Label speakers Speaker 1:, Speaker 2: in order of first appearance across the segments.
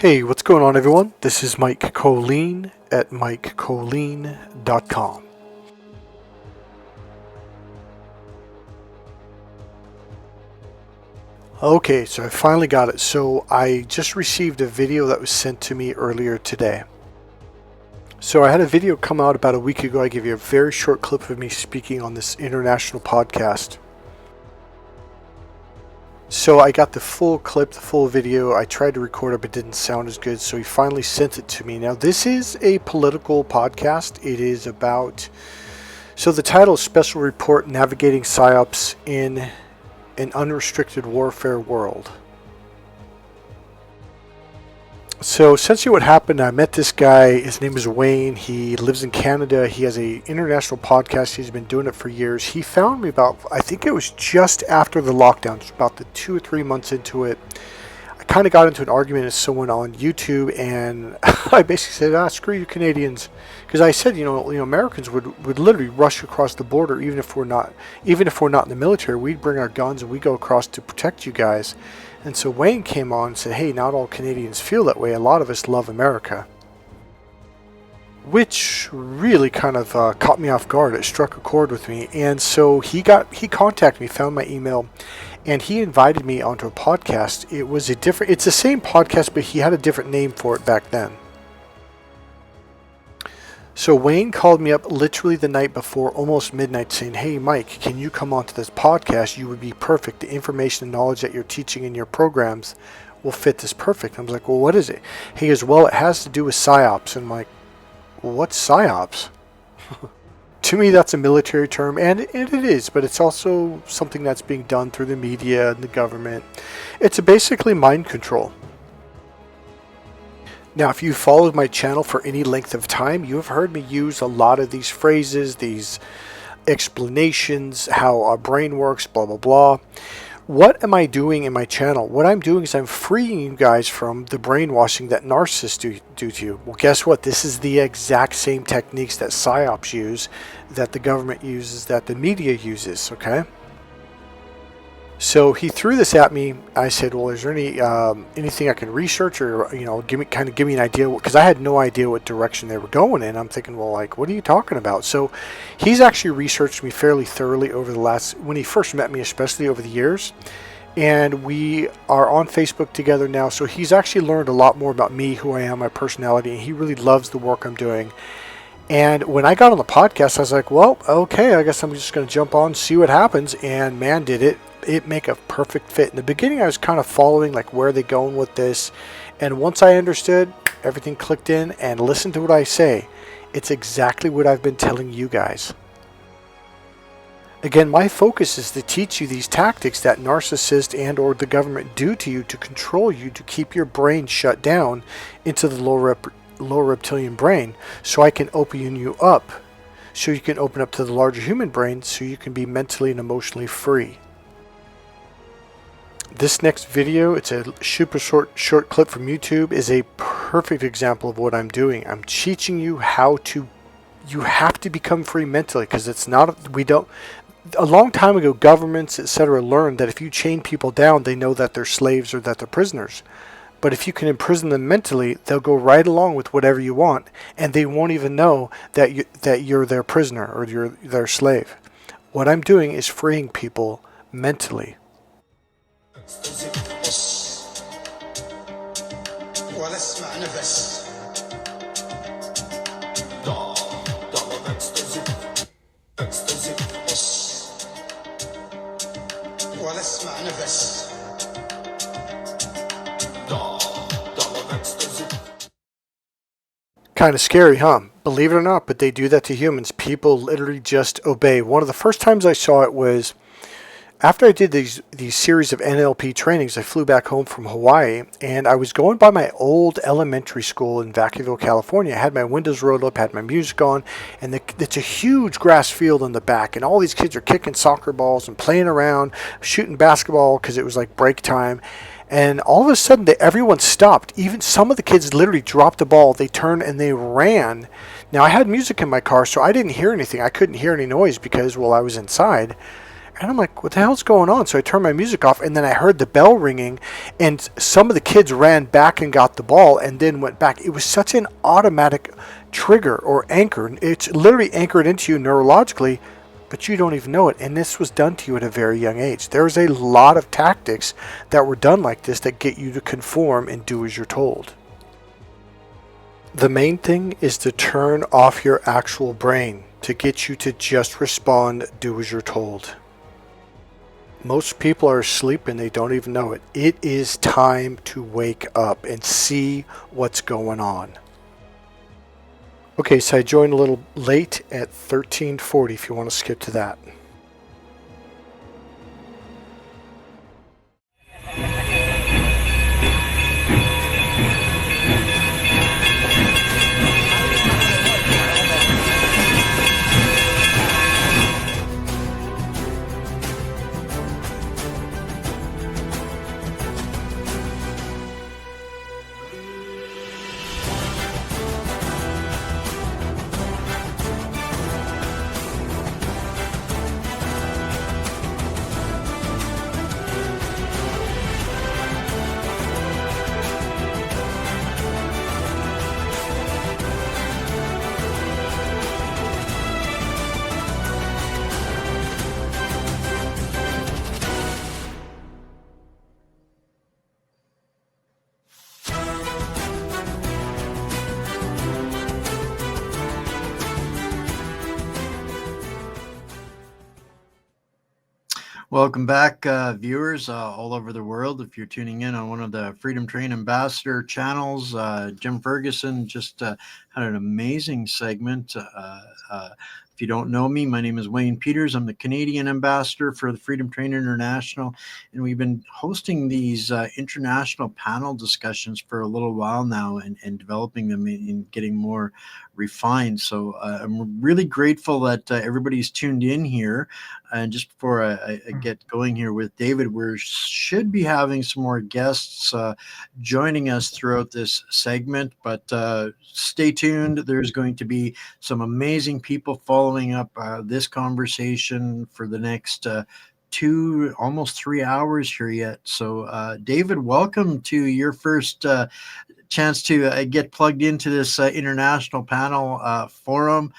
Speaker 1: Hey, what's going on, everyone? This is Mike Kollin at MikeKollin.com. Okay, so I finally got it. So I just received a video that was sent to me earlier today. So I had a video come out about a week ago. I gave you a very short clip of me speaking on this international podcast. So I got the full clip, the full video. I tried to record it, but it didn't sound as good. So he finally sent it to me. Now, this is a political podcast. It is about, so the title is Special Report Navigating Psyops in an Unrestricted Warfare World. So essentially what happened, I met this guy. His name is Wayne. He lives in Canada. He has an international podcast. He's been doing it for years. He found me about, I think it was just after the lockdowns, about the 2 or 3 months into it. I kind of got into an argument with someone on YouTube, and I basically said, screw you Canadians. Because I said, Americans would literally rush across the border even if we're not in the military. We'd bring our guns and we go across to protect you guys. And so Wayne came on and said, hey, not all Canadians feel that way. A lot of us love America. Which really kind of caught me off guard. It struck a chord with me. And so he contacted me, found my email, and he invited me onto a podcast. It's the same podcast, but he had a different name for it back then. So Wayne called me up literally the night before, almost midnight, saying, hey, Mike, can you come onto this podcast? You would be perfect. The information and knowledge that you're teaching in your programs will fit this perfect. I was like, well, what is it? He goes, well, it has to do with psyops. And I'm like, well, what's psyops? To me, that's a military term, and it is, but it's also something that's being done through the media and the government. It's basically mind control. Now, if you followed my channel for any length of time, you have heard me use a lot of these phrases, these explanations, how our brain works, blah, blah, blah. What am I doing in my channel? What I'm doing is I'm freeing you guys from the brainwashing that narcissists do to you. Well, guess what? This is the exact same techniques that psyops use, that the government uses, that the media uses, okay? So he threw this at me. I said, well, is there anything I can research or, give me an idea? Because I had no idea what direction they were going in. I'm thinking, well, what are you talking about? So he's actually researched me fairly thoroughly over when he first met me, especially over the years. And we are on Facebook together now. So he's actually learned a lot more about me, who I am, my personality, and he really loves the work I'm doing. And when I got on the podcast, I was like, well, okay, I guess I'm just going to jump on, see what happens. And man, did it make a perfect fit. In the beginning, I was kind of following where are they going with this, and once I understood, everything clicked in. And listen to what I say, it's exactly what I've been telling you guys. Again, my focus is to teach you these tactics that narcissists and or the government do to you to control you, to keep your brain shut down into the lower reptilian brain, so I can open you up, so you can open up to the larger human brain, so you can be mentally and emotionally free. This next video, it's a super short clip from YouTube, is a perfect example of what I'm doing. I'm teaching you you have to become free mentally, because a long time ago, governments, etc., learned that if you chain people down, they know that they're slaves or that they're prisoners. But if you can imprison them mentally, they'll go right along with whatever you want, and they won't even know that you're their prisoner or you're their slave. What I'm doing is freeing people mentally. Kind of scary, huh? Believe it or not, but they do that to humans. People literally just obey. One of the first times I saw it was after I did these series of NLP trainings. I flew back home from Hawaii, and I was going by my old elementary school in Vacaville, California. I had my windows rolled up, had my music on, and it's a huge grass field in the back, and all these kids are kicking soccer balls and playing around, shooting basketball because it was break time. And all of a sudden, everyone stopped. Even some of the kids literally dropped the ball. They turned and they ran. Now, I had music in my car, so I didn't hear anything. I couldn't hear any noise because, I was inside. And I'm like, what the hell's going on? So I turned my music off, and then I heard the bell ringing, and some of the kids ran back and got the ball and then went back. It was such an automatic trigger or anchor. It's literally anchored into you neurologically, but you don't even know it. And this was done to you at a very young age. There's a lot of tactics that were done like this that get you to conform and do as you're told. The main thing is to turn off your actual brain to get you to just respond, do as you're told. Most people are asleep and they don't even know it. It is time to wake up and see what's going on. Okay, so I joined a little late at 13:40 if you want to skip to that.
Speaker 2: Welcome back, viewers all over the world. If you're tuning in on one of the Freedom Train Ambassador channels, Jim Ferguson just had an amazing segment. If you don't know me, my name is Wayne Peters. I'm the Canadian ambassador for the Freedom Train International, and we've been hosting these international panel discussions for a little while now and developing them and getting more refined. So I'm really grateful that everybody's tuned in here. And just before I get going here with David, we should be having some more guests joining us throughout this segment, but stay tuned. There's going to be some amazing people following up this conversation for the next almost 3 hours here yet. So David, welcome to your first chance to get plugged into this international panel forum.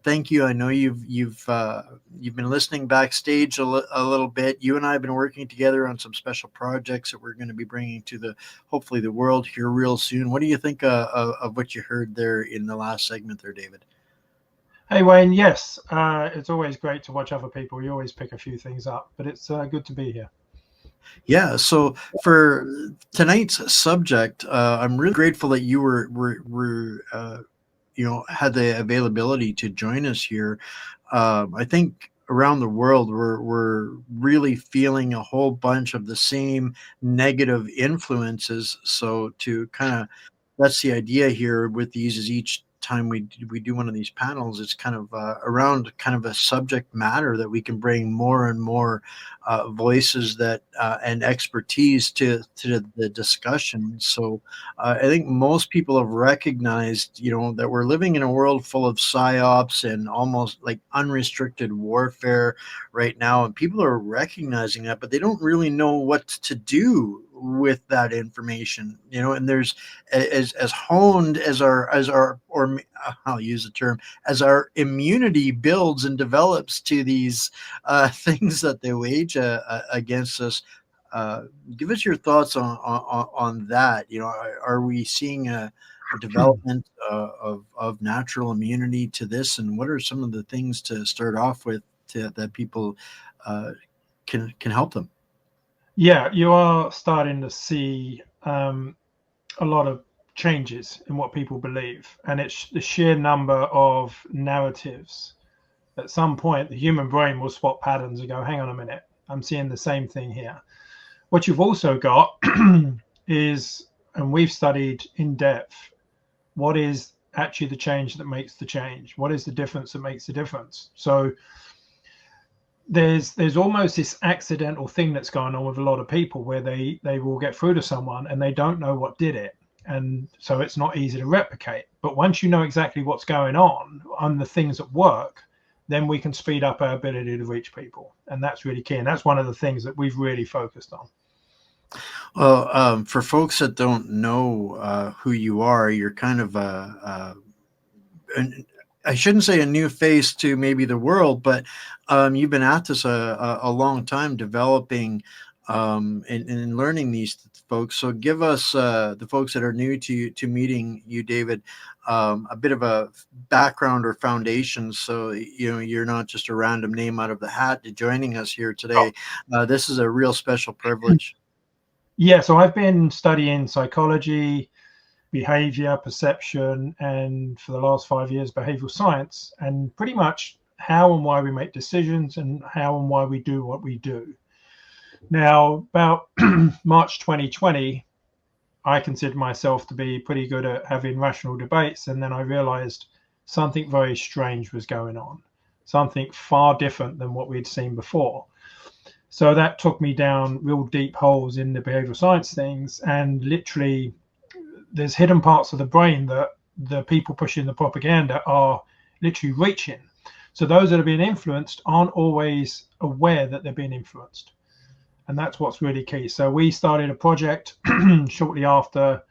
Speaker 2: Thank you. I know you've been listening backstage a little bit. You and I have been working together on some special projects that we're going to be bringing to hopefully the world here real soon. What do you think of what you heard there in the last segment there, David?
Speaker 3: Hey Wayne, yes, it's always great to watch other people. You always pick a few things up, but it's good to be here.
Speaker 2: Yeah, so for tonight's subject, I'm really grateful that you were had the availability to join us here. I think around the world we're really feeling a whole bunch of the same negative influences. So to kind of that's the idea here with these is each time we do one of these panels, it's kind of around kind of a subject matter that we can bring more and more voices that and expertise to the discussion. So I think most people have recognized, that we're living in a world full of psyops and almost like unrestricted warfare right now, and people are recognizing that, but they don't really know what to do with that information, and there's as honed as our or I'll use the term, as our immunity builds and develops to these things that they wage against us. Give us your thoughts on that. Are we seeing a development of natural immunity to this, and what are some of the things to start off with that people can help them?
Speaker 3: Yeah, you are starting to see a lot of changes in what people believe, and it's the sheer number of narratives. At some point, the human brain will spot patterns and go, hang on a minute, I'm seeing the same thing here. What you've also got is, and we've studied in depth, what is actually the change that makes the change? What is the difference that makes the difference? So there's almost this accidental thing that's going on with a lot of people where they will get through to someone and they don't know what did it. And so it's not easy to replicate. But once you know exactly what's going on the things that work, then we can speed up our ability to reach people. And that's really key. And that's one of the things that we've really focused on.
Speaker 2: Well, for folks that don't know who you are, you're kind of I shouldn't say a new face to maybe the world, but you've been at this a long time, developing and learning these folks. So give us, the folks that are new to meeting you, David, a bit of a background or foundation. So, you're not just a random name out of the hat joining us here today. This is a real special privilege.
Speaker 3: Yeah, so I've been studying psychology, behavior, perception, and for the last 5 years, behavioral science, and pretty much how and why we make decisions and how and why we do what we do. Now, about March 2020, I considered myself to be pretty good at having rational debates, and then I realized something very strange was going on, something far different than what we'd seen before. So that took me down real deep holes in the behavioral science things, and literally there's hidden parts of the brain that the people pushing the propaganda are literally reaching. So those that are being influenced aren't always aware that they're being influenced. And that's what's really key. So we started a project shortly after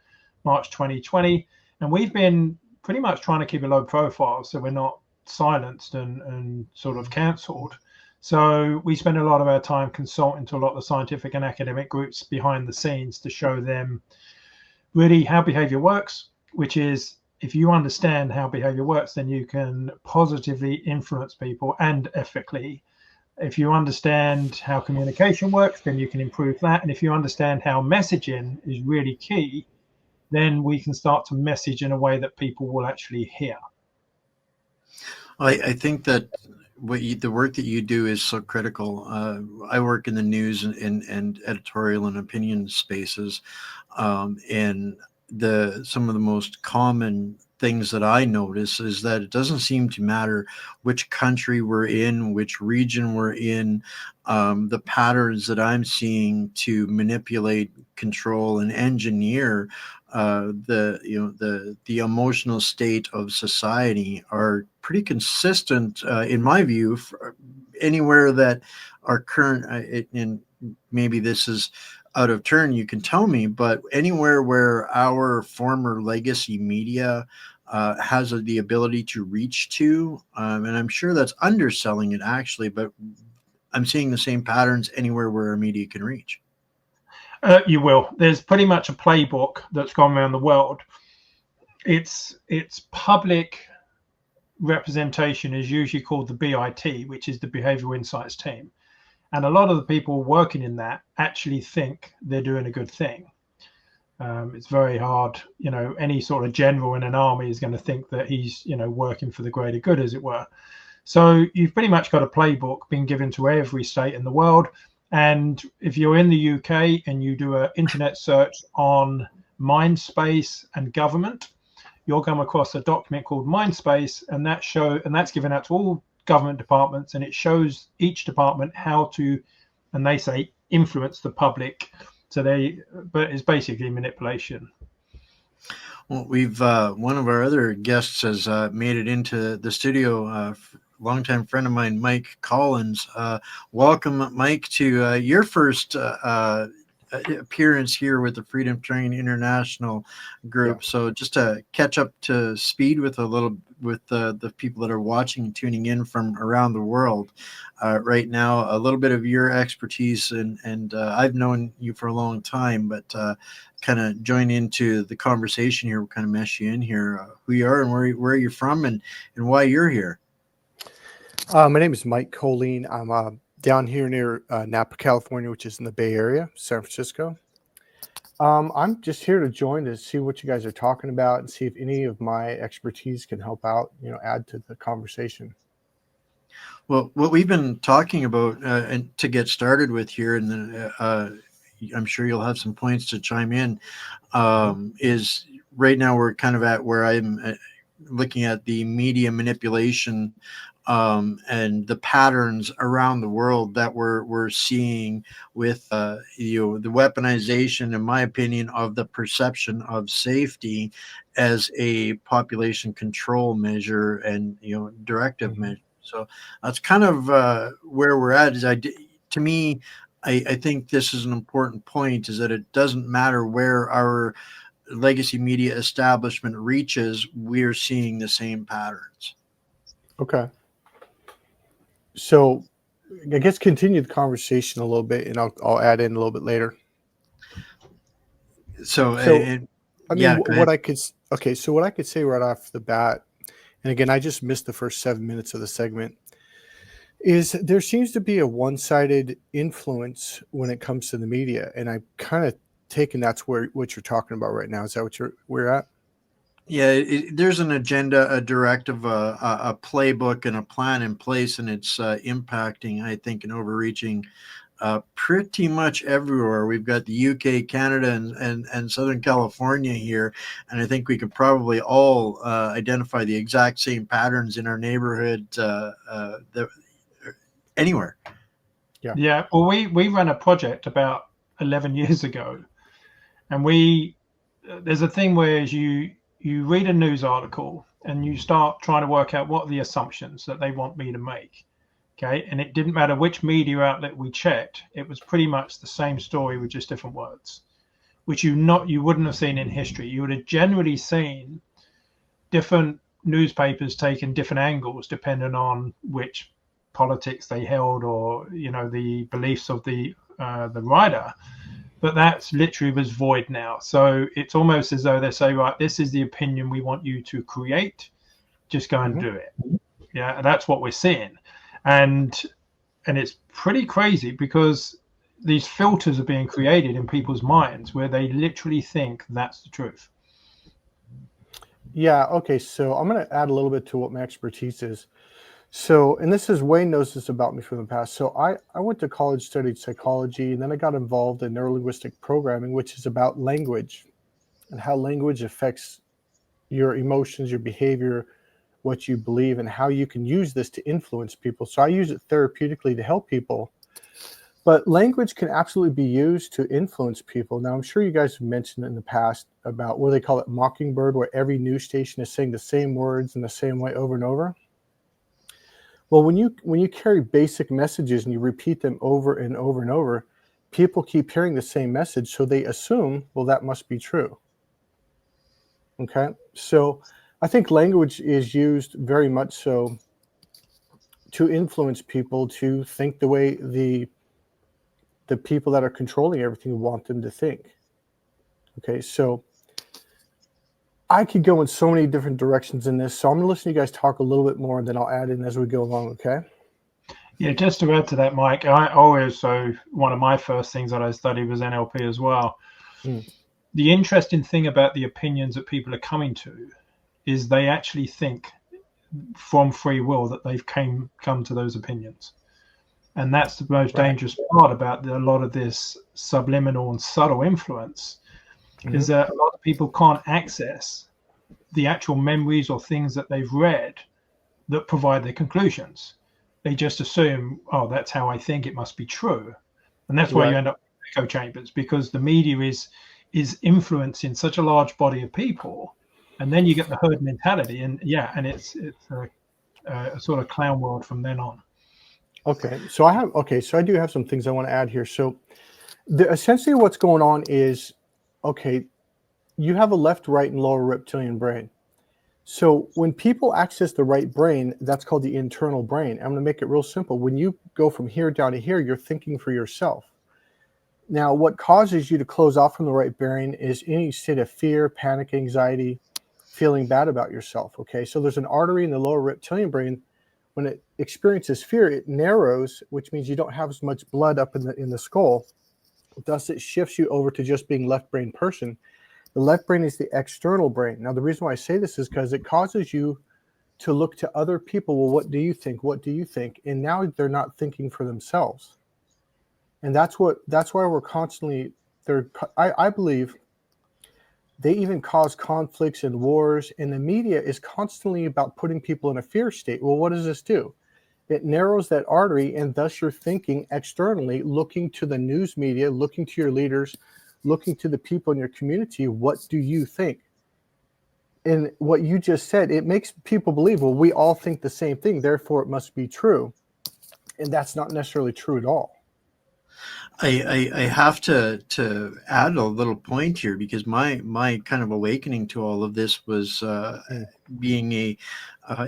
Speaker 3: March 2020, and we've been pretty much trying to keep a low profile so we're not silenced and sort of cancelled. So we spend a lot of our time consulting to a lot of the scientific and academic groups behind the scenes to show them really how behavior works, which is if you understand how behavior works, then you can positively influence people and ethically. If you understand how communication works, then you can improve that. And if you understand how messaging is really key, then we can start to message in a way that people will actually hear.
Speaker 2: I think that the work that you do is so critical. I work in the news and editorial and opinion spaces, and some of the most common things that I notice is that it doesn't seem to matter which country we're in, which region we're in. The patterns that I'm seeing to manipulate, control, and engineer the emotional state of society are pretty consistent, in my view, anywhere that our current and maybe this is out of turn, you can tell me, but anywhere where our former legacy media has the ability to reach to, and I'm sure that's underselling it actually, but I'm seeing the same patterns anywhere where our media can reach.
Speaker 3: You will. There's pretty much a playbook that's gone around the world. It's public representation is usually called the BIT, which is the Behavioral Insights Team. And a lot of the people working in that actually think they're doing a good thing. It's very hard, any sort of general in an army is going to think that he's, working for the greater good, as it were. So you've pretty much got a playbook being given to every state in the world. And if you're in the UK and you do an internet search on mind space and government, you'll come across a document called Mind Space, and that's given out to all government departments, and it shows each department how to, and they say, influence the public. But it's basically manipulation.
Speaker 2: Well, we've one of our other guests has made it into the studio. Longtime friend of mine, Mike Collins. Welcome, Mike, to your first appearance here with the Freedom Train International group. Yeah. So just to catch up to speed with the people that are watching and tuning in from around the world right now, a little bit of your expertise, and I've known you for a long time, but kind of join into the conversation here. We'll kind of mesh you in here, who you are and where you're from and why you're here.
Speaker 1: My name is Mike Kollin. I'm down here near Napa, California, which is in the Bay Area, San Francisco. I'm just here to join to see what you guys are talking about and see if any of my expertise can help out, add to the conversation.
Speaker 2: Well, what we've been talking about, and to get started with here, and then I'm sure you'll have some points to chime in, is right now we're kind of at where I'm looking at the media manipulation and the patterns around the world that we're seeing with the weaponization, in my opinion, of the perception of safety as a population control measure and directive measure. So that's kind of where we're at. To me, I think this is an important point, is that it doesn't matter where our legacy media establishment reaches, we're seeing the same patterns.
Speaker 1: Okay. So I guess continue the conversation a little bit, and I'll add in a little bit later.
Speaker 2: So,
Speaker 1: So I mean,
Speaker 2: yeah, go ahead.
Speaker 1: So what I could say right off the bat, and again, I just missed the first 7 minutes of the segment, is there seems to be a one-sided influence when it comes to the media, and I'm kind of taking that's what you're talking about right now. Is that what we're at?
Speaker 2: Yeah, there's an agenda, a directive, a playbook, and a plan in place, and it's impacting, I think, and overreaching pretty much everywhere. We've got the UK, Canada, and Southern California here, and I think we can probably all identify the exact same patterns in our neighborhood anywhere.
Speaker 3: Yeah. Well, we ran a project about 11 years ago, and there's a thing where you read a news article and you start trying to work out what are the assumptions that they want me to make. Okay. And it didn't matter which media outlet we checked, it was pretty much the same story with just different words, which you wouldn't have seen in history. You would have generally seen different newspapers taking different angles depending on which politics they held, or the beliefs of the writer. But that's literally was void now. So it's almost as though they say, right, this is the opinion we want you to create. Just go and do it. Yeah, and that's what we're seeing. And it's pretty crazy, because these filters are being created in people's minds where they literally think that's the truth.
Speaker 1: Yeah. Okay. So I'm going to add a little bit to what my expertise is. So, and this is Wayne knows this about me from the past. So I went to college, studied psychology, and then I got involved in neuro-linguistic programming, which is about language and how language affects your emotions, your behavior, what you believe, and how you can use this to influence people. So I use it therapeutically to help people. But language can absolutely be used to influence people. Now, I'm sure you guys have mentioned in the past about what they call it mockingbird, where every news station is saying the same words in the same way over and over. Well, when you carry basic messages and you repeat them over and over and over, people keep hearing the same message, so they assume, well, that must be true. Okay, so I think language is used very much so to influence people to think the way the people that are controlling everything want them to think. Okay, so I could go in so many different directions in this, so I'm going to listen to you guys talk a little bit more, and then I'll add in as we go along, okay?
Speaker 3: Yeah, just to add to that, Mike, one of my first things that I studied was NLP as well. The interesting thing about the opinions that people are coming to is they actually think from free will that they've come to those opinions. And that's the most dangerous part about a lot of this subliminal and subtle influence, is that a lot of people can't access the actual memories or things that they've read that provide their conclusions. They just assume, oh, that's how I think, it must be true. And that's why you end up with echo chambers, because the media is influencing such a large body of people. And then you get the herd mentality, and it's a sort of clown world from then on.
Speaker 1: So I do have some things I want to add here. So essentially what's going on is, you have a left, right, and lower reptilian brain. So when people access the right brain, that's called the internal brain. I'm going to make it real simple. When you go from here down to here, you're thinking for yourself. Now, what causes you to close off from the right brain is any state of fear, panic, anxiety, feeling bad about yourself. Okay, so there's an artery in the lower reptilian brain. When it experiences fear, it narrows, which means you don't have as much blood up in the skull. Thus, it shifts you over to just being left brain person. The left brain is the external brain. Now, the reason why I say this is because it causes you to look to other people. Well, what do you think? What do you think? And now they're not thinking for themselves. And that's why we're constantly there. I believe they even cause conflicts and wars, and the media is constantly about putting people in a fear state. Well, what does this do? It narrows that artery, and thus you're thinking externally, looking to the news media, looking to your leaders, looking to the people in your community. What do you think? And what you just said, it makes people believe, well, we all think the same thing, therefore it must be true. And that's not necessarily true at all.
Speaker 2: I have to add a little point here, because my kind of awakening to all of this was being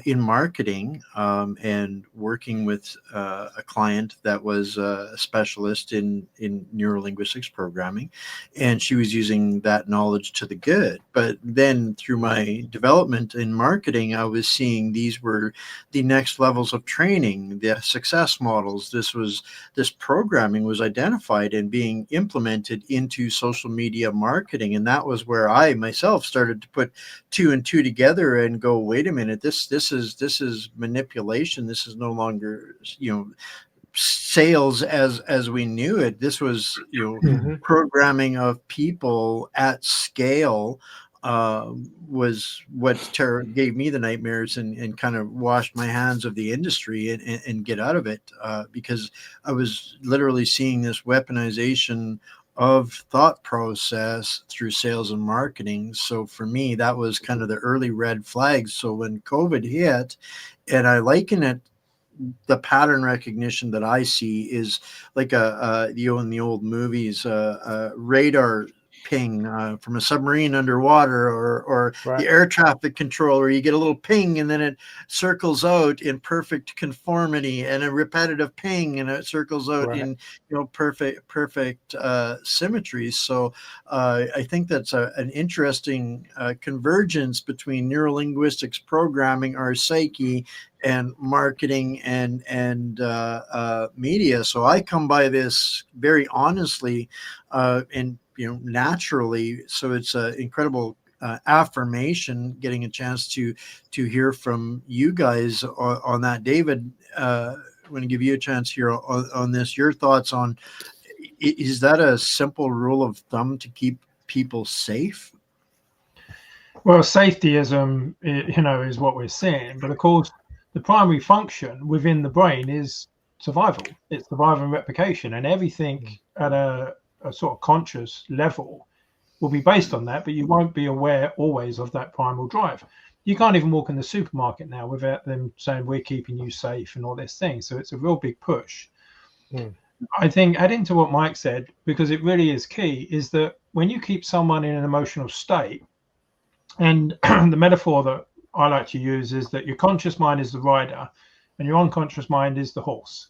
Speaker 2: in marketing, and working with a client that was a specialist in neuro-linguistics programming, and she was using that knowledge to the good. But then through my development in marketing, I was seeing these were the next levels of training, the success models. This programming was identified and being implemented into social media marketing, and that was where I myself started to put two and two together and go, wait a minute, this is manipulation. This is no longer, sales as we knew it. This was, programming of people at scale, was what gave me the nightmares, and kind of washed my hands of the industry and get out of it, because I was literally seeing this weaponization of thought process through sales and marketing. So for me, that was kind of the early red flags. So when COVID hit, and I liken it, the pattern recognition that I see is like in the old movies, radar ping from a submarine underwater, or
Speaker 1: Right.
Speaker 2: the air traffic controller. You get a little ping, and then it circles out in perfect conformity, and a repetitive ping, and it circles out
Speaker 1: Right.
Speaker 2: in perfect symmetry. So I think that's an interesting convergence between neurolinguistics programming, our psyche, and marketing and media. So I come by this very honestly, and naturally. So it's an incredible affirmation getting a chance to hear from you guys on that. David, I'm going to give you a chance here on this. Your thoughts on, is that a simple rule of thumb to keep people safe?
Speaker 3: Well, safetyism, is what we're seeing. But of course, the primary function within the brain is survival. It's survival and replication, and everything at a sort of conscious level will be based on that. But you won't be aware always of that primal drive. You can't even walk in the supermarket now without them saying we're keeping you safe and all this thing. So it's a real big push. I think, adding to what Mike said, because it really is key, is that when you keep someone in an emotional state, and the metaphor that I like to use is that your conscious mind is the rider and your unconscious mind is the horse.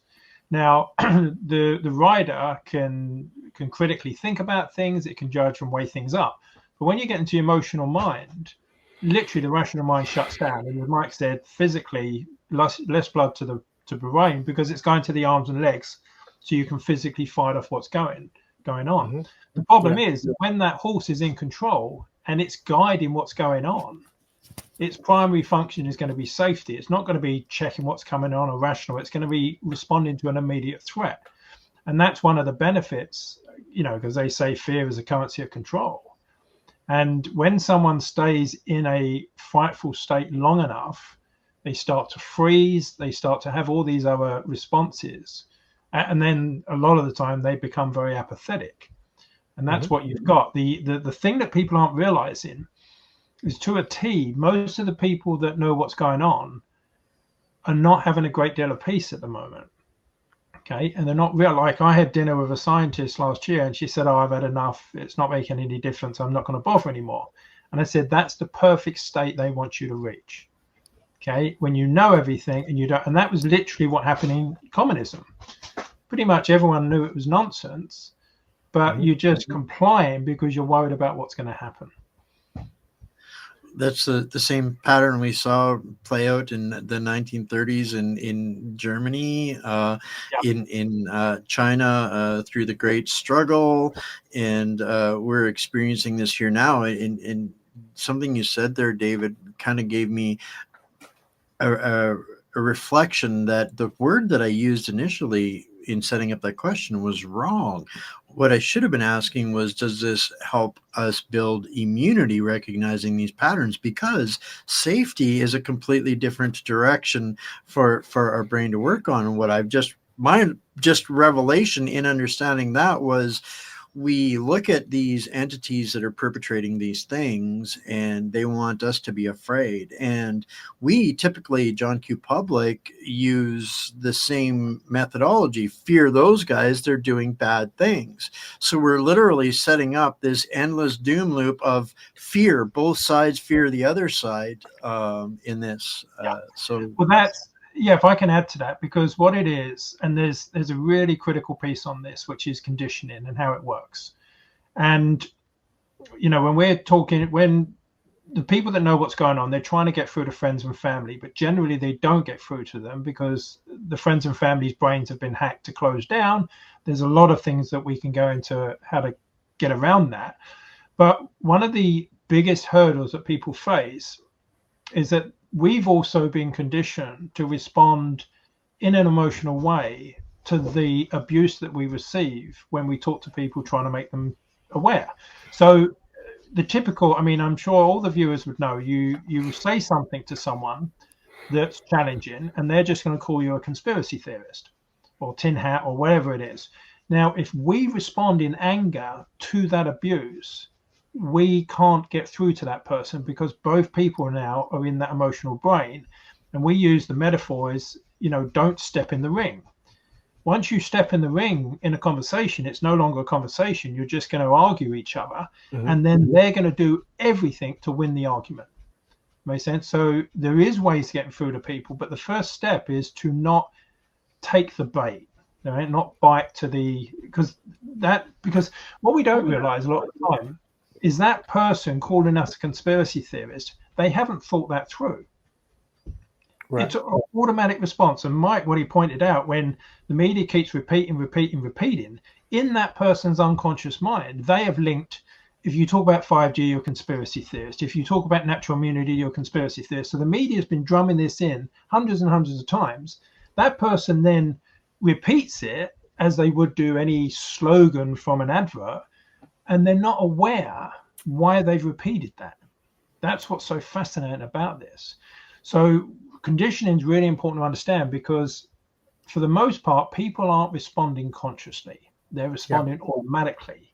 Speaker 3: Now, the rider can critically think about things, it can judge and weigh things up. But when you get into your emotional mind, literally the rational mind shuts down. And as Mike said, physically less blood to the brain, because it's going to the arms and legs, so you can physically fight off what's going on. The problem is that when that horse is in control and it's guiding what's going on, its primary function is going to be safety. It's not going to be checking what's coming on or rational. It's going to be responding to an immediate threat. And that's one of the benefits, because they say fear is a currency of control. And when someone stays in a frightful state long enough, they start to freeze, they start to have all these other responses. And then a lot of the time they become very apathetic. And that's what you've got. The thing that people aren't realizing is, to a T, most of the people that know what's going on are not having a great deal of peace at the moment. Okay. And they're not real. Like, I had dinner with a scientist last year and she said, oh, I've had enough. It's not making any difference. I'm not going to bother anymore. And I said, that's the perfect state they want you to reach. Okay. When you know everything and you don't, and that was literally what happened in communism. Pretty much everyone knew it was nonsense, but you're just complying because you're worried about what's going to happen.
Speaker 2: That's the same pattern we saw play out in the 1930s in Germany, in China, through the Great Struggle, and we're experiencing this here now. And something you said there, David, kind of gave me a reflection that the word that I used initially in setting up that question was wrong. What I should have been asking was, does this help us build immunity, recognizing these patterns? Because safety is a completely different direction for our brain to work on. And what my revelation in understanding that was, we look at these entities that are perpetrating these things, and they want us to be afraid. And we typically, John Q. Public, use the same methodology. Fear those guys, they're doing bad things. So we're literally setting up this endless doom loop of fear. Both sides fear the other side in this.
Speaker 3: Well, that's, yeah, if I can add to that, because what it is, and there's a really critical piece on this, which is conditioning and how it works. And, you know, when we're talking, when the people that know what's going on, they're trying to get through to friends and family, but generally they don't get through to them because the friends and family's brains have been hacked to close down. There's a lot of things that we can go into how to get around that. But one of the biggest hurdles that people face is that we've also been conditioned to respond in an emotional way to the abuse that we receive when we talk to people trying to make them aware. So the typical, I mean, I'm sure all the viewers would know, you say something to someone that's challenging and they're just going to call you a conspiracy theorist or tin hat or whatever it is. Now, if we respond in anger to that abuse, we can't get through to that person because both people now are in that emotional brain. And we use the metaphor as, you know, don't step in the ring. Once you step in the ring in a conversation, it's no longer a conversation. You're just going to argue each other. Mm-hmm. And then they're going to do everything to win the argument. Make sense? So there is ways to get through to people, but the first step is to not take the bait, right? Not bite to the, because what we don't realize a lot of the time is that person calling us a conspiracy theorist, they haven't thought that through. Right. It's an automatic response. And Mike, what he pointed out, when the media keeps repeating, in that person's unconscious mind, they have linked, if you talk about 5G, you're a conspiracy theorist. If you talk about natural immunity, you're a conspiracy theorist. So the media has been drumming this in hundreds and hundreds of times. That person then repeats it as they would do any slogan from an advert, and they're not aware why they've repeated that. That's what's so fascinating about this. So conditioning is really important to understand, because for the most part, people aren't responding consciously. They're responding automatically.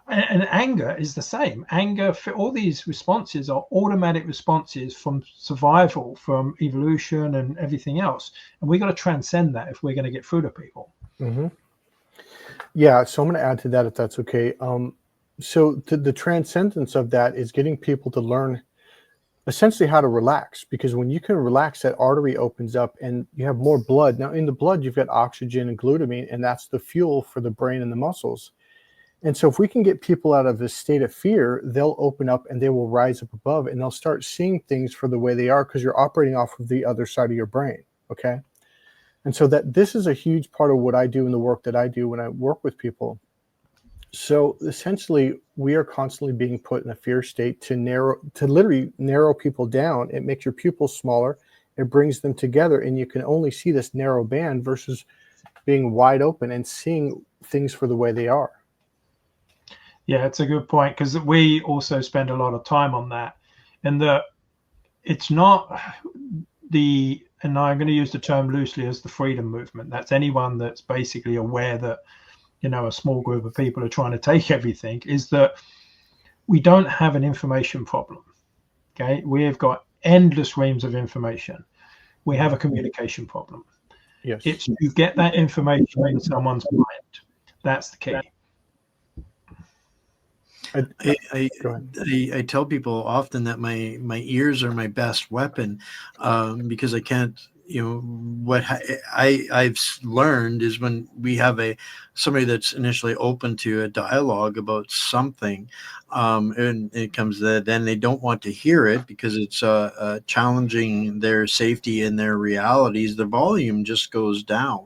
Speaker 3: And anger is the same. Anger, for all these responses are automatic responses from survival, from evolution and everything else. And we've got to transcend that if we're going to get through to people.
Speaker 1: Mm-hmm. Yeah, so I'm going to add to that, if that's okay. So the transcendence of that is getting people to learn essentially how to relax, because when you can relax, that artery opens up and you have more blood. Now in the blood, you've got oxygen and glutamine, and that's the fuel for the brain and the muscles. And so if we can get people out of this state of fear, they'll open up and they will rise up above, and they'll start seeing things for the way they are, because you're operating off of the other side of your brain. Okay. And so that this is a huge part of what I do in the work that I do when I work with people. So essentially, we are constantly being put in a fear state to literally narrow people down. It makes your pupils smaller. It brings them together, and you can only see this narrow band versus being wide open and seeing things for the way they are.
Speaker 3: Yeah, it's a good point, because we also spend a lot of time on that, and that it's not the, and I'm going to use the term loosely, as the freedom movement. That's anyone that's basically aware that, you know, a small group of people are trying to take everything, is that we don't have an information problem. Okay. We've got endless reams of information. We have a communication problem.
Speaker 1: Yes.
Speaker 3: It's you get that information in someone's mind. That's the key.
Speaker 2: I tell people often that my ears are my best weapon, because I can't, you know, what I've learned is when we have somebody that's initially open to a dialogue about something, and it comes that then they don't want to hear it because it's challenging their safety and their realities, the volume just goes down.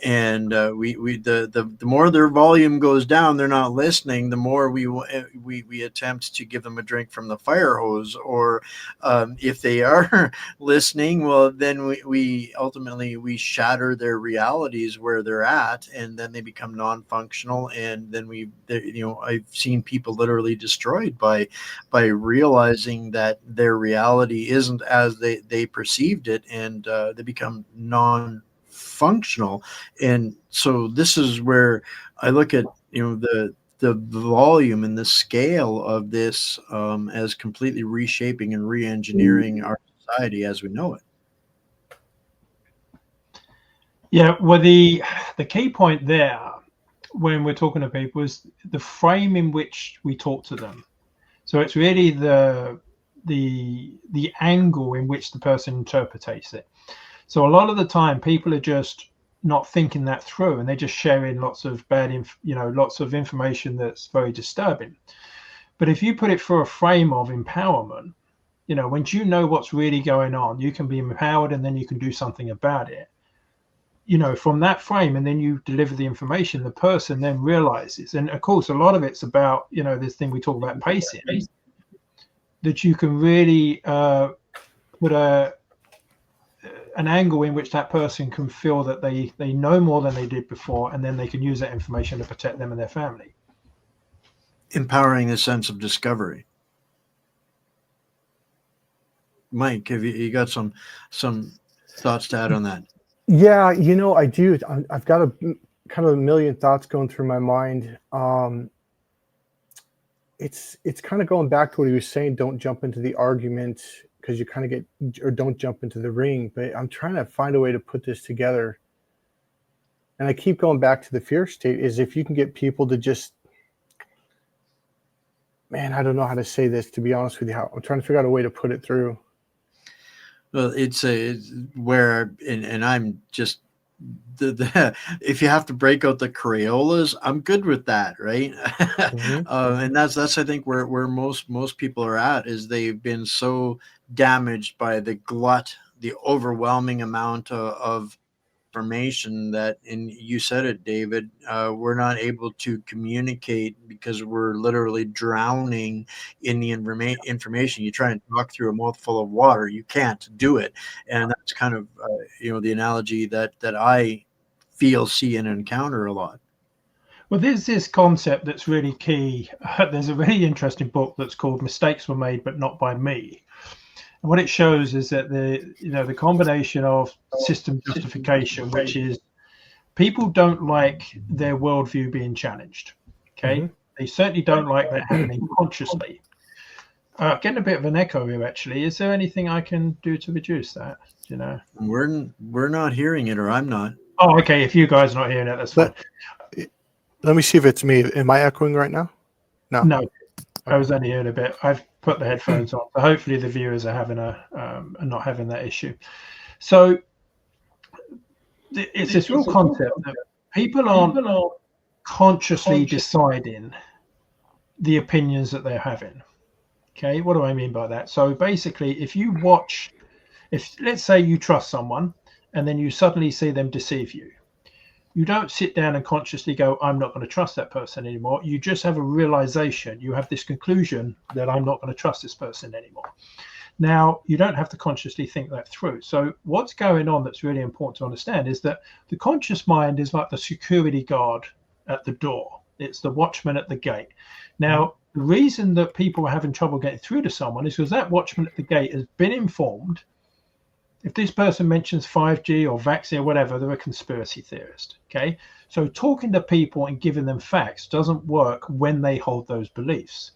Speaker 2: And the more their volume goes down, they're not listening. The more we attempt to give them a drink from the fire hose, or if they are listening, well, then we ultimately shatter their realities where they're at, and then they become non-functional. And then I've seen people literally destroyed by realizing that their reality isn't as they perceived it, and they become non-functional. And so this is where I look at, the volume and the scale of this as completely reshaping and re-engineering our society as we know it.
Speaker 3: Yeah, well, the key point there when we're talking to people is the frame in which we talk to them. So it's really the angle in which the person interprets it. So a lot of the time, people are just not thinking that through, and they're just sharing lots of lots of information that's very disturbing. But if you put it through a frame of empowerment, once you know what's really going on, you can be empowered, and then you can do something about it. From that frame, and then you deliver the information, the person then realizes. And of course, a lot of it's about, this thing we talk about, pacing, that you can really put an angle in which that person can feel that they know more than they did before, and then they can use that information to protect them and their family.
Speaker 2: Empowering the sense of discovery. Mike, have you got some thoughts to add on that?
Speaker 1: Yeah, I do. I've got a kind of a million thoughts going through my mind. It's kind of going back to what he was saying. Don't jump into the argument, because you kind of or don't jump into the ring. But I'm trying to find a way to put this together. And I keep going back to the fear state, is if you can get people to just, man, I don't know how to say this, to be honest with you. I'm trying to figure out a way to put it through.
Speaker 2: Well, it's where, and I'm just, if you have to break out the Crayolas, I'm good with that, right? Mm-hmm. And that's I think where most people are at, is they've been so damaged by the overwhelming amount of information that, and you said it, David, we're not able to communicate because we're literally drowning in the information. You try and talk through a mouthful of water, you can't do it. And that's kind of the analogy that I feel, see, and encounter a lot.
Speaker 3: Well, there's this concept that's really key. There's a really interesting book that's called Mistakes Were Made But Not By Me. And what it shows is that the combination of system justification, which is people don't like their worldview being challenged. Okay. Mm-hmm. They certainly don't like that happening consciously. Getting a bit of an echo here, actually. Is there anything I can do to reduce that?
Speaker 2: We're not hearing it, or I'm not.
Speaker 3: Oh, okay. If you guys are not hearing it, that's fine.
Speaker 1: Let me see if it's me. Am I echoing right now? No.
Speaker 3: No. I was only hearing a bit. I've put the headphones on, so hopefully the viewers are not having that issue. So it's this real concept that people aren't consciously deciding the opinions that they're having. Okay, what do I mean by that? So basically, if let's say you trust someone and then you suddenly see them deceive you, you don't sit down and consciously go, I'm not going to trust that person anymore. You just have a realization. You have this conclusion that I'm not going to trust this person anymore. Now, you don't have to consciously think that through. So what's going on that's really important to understand is that the conscious mind is like the security guard at the door. It's the watchman at the gate. Now, the reason that people are having trouble getting through to someone is because that watchman at the gate has been informed. If this person mentions 5G or vaccine or whatever, they're a conspiracy theorist. Okay, so talking to people and giving them facts doesn't work when they hold those beliefs.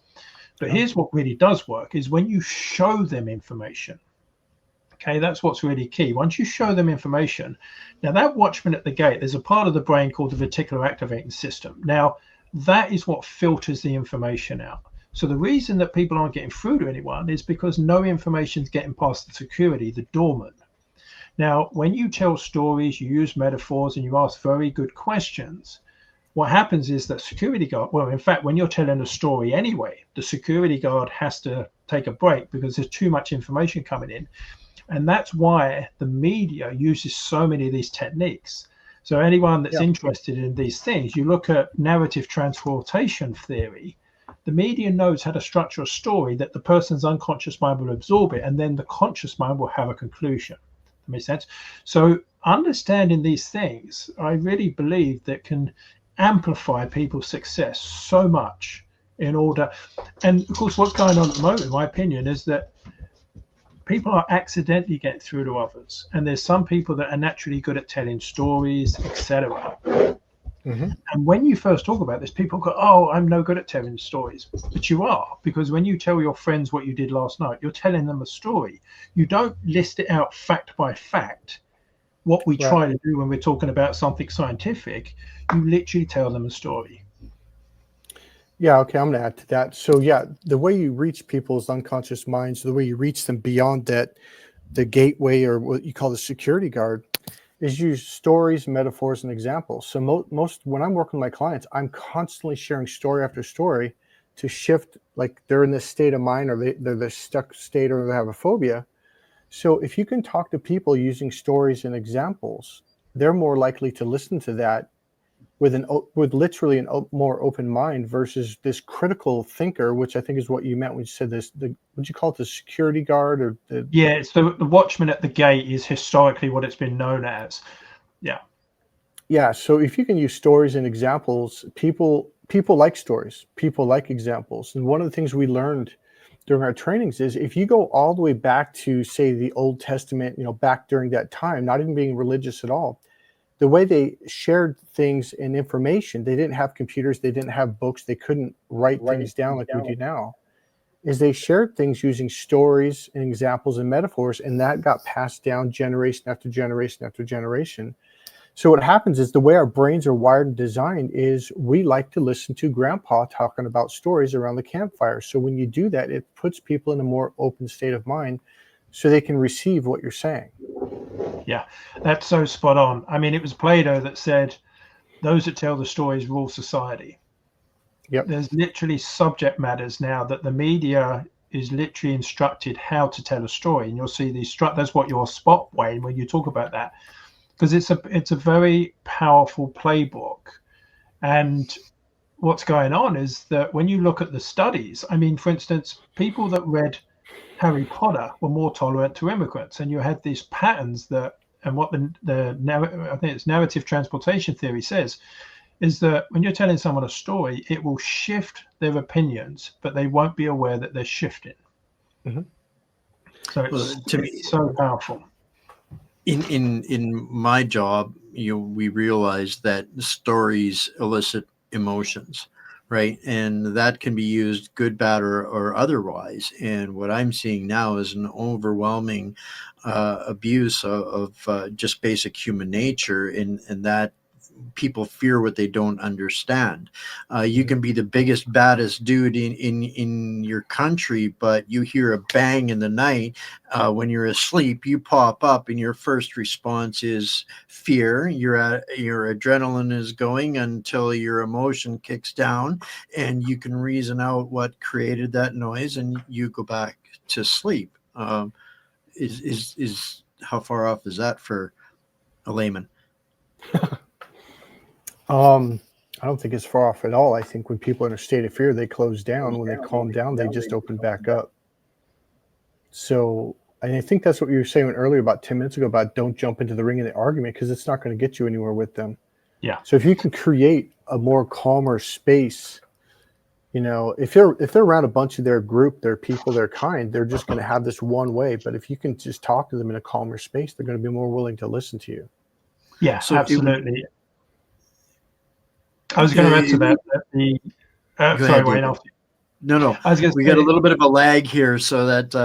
Speaker 3: But here's what really does work is when you show them information. Okay, that's what's really key. Once you show them information, now that watchman at the gate, there's a part of the brain called the reticular activating system. Now, that is what filters the information out. So the reason that people aren't getting through to anyone is because no information is getting past the security, the doorman. Now, when you tell stories, you use metaphors, and you ask very good questions, what happens is that security guard, well, in fact, when you're telling a story anyway, the security guard has to take a break because there's too much information coming in. And that's why the media uses so many of these techniques. So anyone that's interested in these things, you look at narrative transportation theory, the media knows how to structure a story that the person's unconscious mind will absorb it, and then the conscious mind will have a conclusion. That makes sense? So understanding these things, I really believe that can amplify people's success so much in order. And of course, what's going on at the moment, in my opinion, is that people are accidentally getting through to others. And there's some people that are naturally good at telling stories, etc.
Speaker 1: Mm-hmm.
Speaker 3: And when you first talk about this, people go, oh, I'm no good at telling stories. But you are, because when you tell your friends what you did last night, you're telling them a story. You don't list it out fact by fact. What we
Speaker 1: Right.
Speaker 3: try to do when we're talking about something scientific, you literally tell them a story.
Speaker 1: Yeah, okay, I'm gonna add to that. So yeah, the way you reach people's unconscious minds, the way you reach them beyond that, the gateway or what you call the security guard, is use stories, metaphors, and examples. So most when I'm working with my clients, I'm constantly sharing story after story to shift, like they're in this state of mind or they're this stuck state or they have a phobia. So if you can talk to people using stories and examples, they're more likely to listen to that with with literally more open mind versus this critical thinker, which I think is what you meant when you said this. Would you call it the security guard or the?
Speaker 3: Yeah, it's the watchman at the gate is historically what it's been known as. Yeah.
Speaker 1: Yeah. So if you can use stories and examples, people like stories, people like examples, and one of the things we learned during our trainings is if you go all the way back to say the Old Testament, back during that time, not even being religious at all, the way they shared things and information, they didn't have computers, they didn't have books, they couldn't write things down like we do now, is they shared things using stories and examples and metaphors, and that got passed down generation after generation after generation. So what happens is the way our brains are wired and designed is we like to listen to grandpa talking about stories around the campfire. So when you do that, it puts people in a more open state of mind so they can receive what you're saying.
Speaker 3: Yeah, that's so spot on. I mean, it was Plato that said, those that tell the stories rule society.
Speaker 1: Yep.
Speaker 3: There's literally subject matters now that the media is literally instructed how to tell a story. And you'll see these, that's what you'll spot, Wayne, when you talk about that. Because it's a very powerful playbook. And what's going on is that when you look at the studies, I mean, for instance, people that read Harry Potter were more tolerant to immigrants, and you had these patterns that, and what I think it's narrative transportation theory says, is that when you're telling someone a story, it will shift their opinions, but they won't be aware that they're shifting.
Speaker 1: Mm-hmm.
Speaker 3: So it's so powerful.
Speaker 2: In my job, we realize that stories elicit emotions, right? And that can be used good, bad, or otherwise. And what I'm seeing now is an overwhelming abuse of just basic human nature, and that people fear what they don't understand. You can be the biggest, baddest dude in your country, but you hear a bang in the night when you're asleep. You pop up, and your first response is fear. Your adrenaline is going until your emotion kicks down, and you can reason out what created that noise, and you go back to sleep. Is how far off is that for a layman?
Speaker 1: I don't think it's far off at all. I think when people are in a state of fear, they close down. When they calm down, they just open back up. So, and I think that's what you were saying earlier about 10 minutes ago about don't jump into the ring of the argument, because it's not going to get you anywhere with them.
Speaker 3: Yeah.
Speaker 1: So if you can create a more calmer space, if they're around a bunch of their group, their people, their kind, they're just going to have this one way. But if you can just talk to them in a calmer space, they're going to be more willing to listen to you.
Speaker 3: Yeah, so absolutely. I was going to answer that. Sorry, Wayne.
Speaker 2: No. We got a little bit of a lag here, so that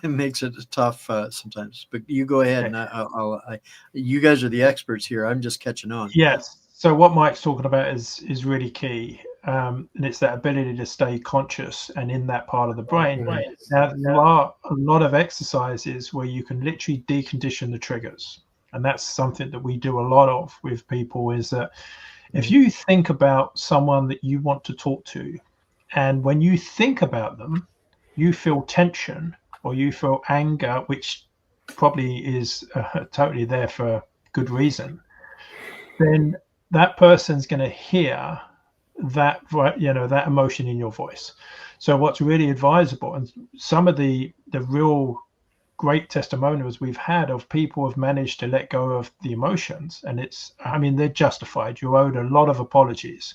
Speaker 2: it makes it tough sometimes. But you go ahead, and you guys are the experts here. I'm just catching on.
Speaker 3: Yes. So what Mike's talking about is really key, and it's that ability to stay conscious and in that part of the brain.
Speaker 1: Mm-hmm.
Speaker 3: Now, there are a lot of exercises where you can literally decondition the triggers, and that's something that we do a lot of with people. Is that if you think about someone that you want to talk to, and when you think about them, you feel tension or you feel anger, which probably is totally there for good reason, then that person's going to hear that, that emotion in your voice. So what's really advisable, and some of the real great testimonials we've had of people who have managed to let go of the emotions, and they're justified. You're owed a lot of apologies.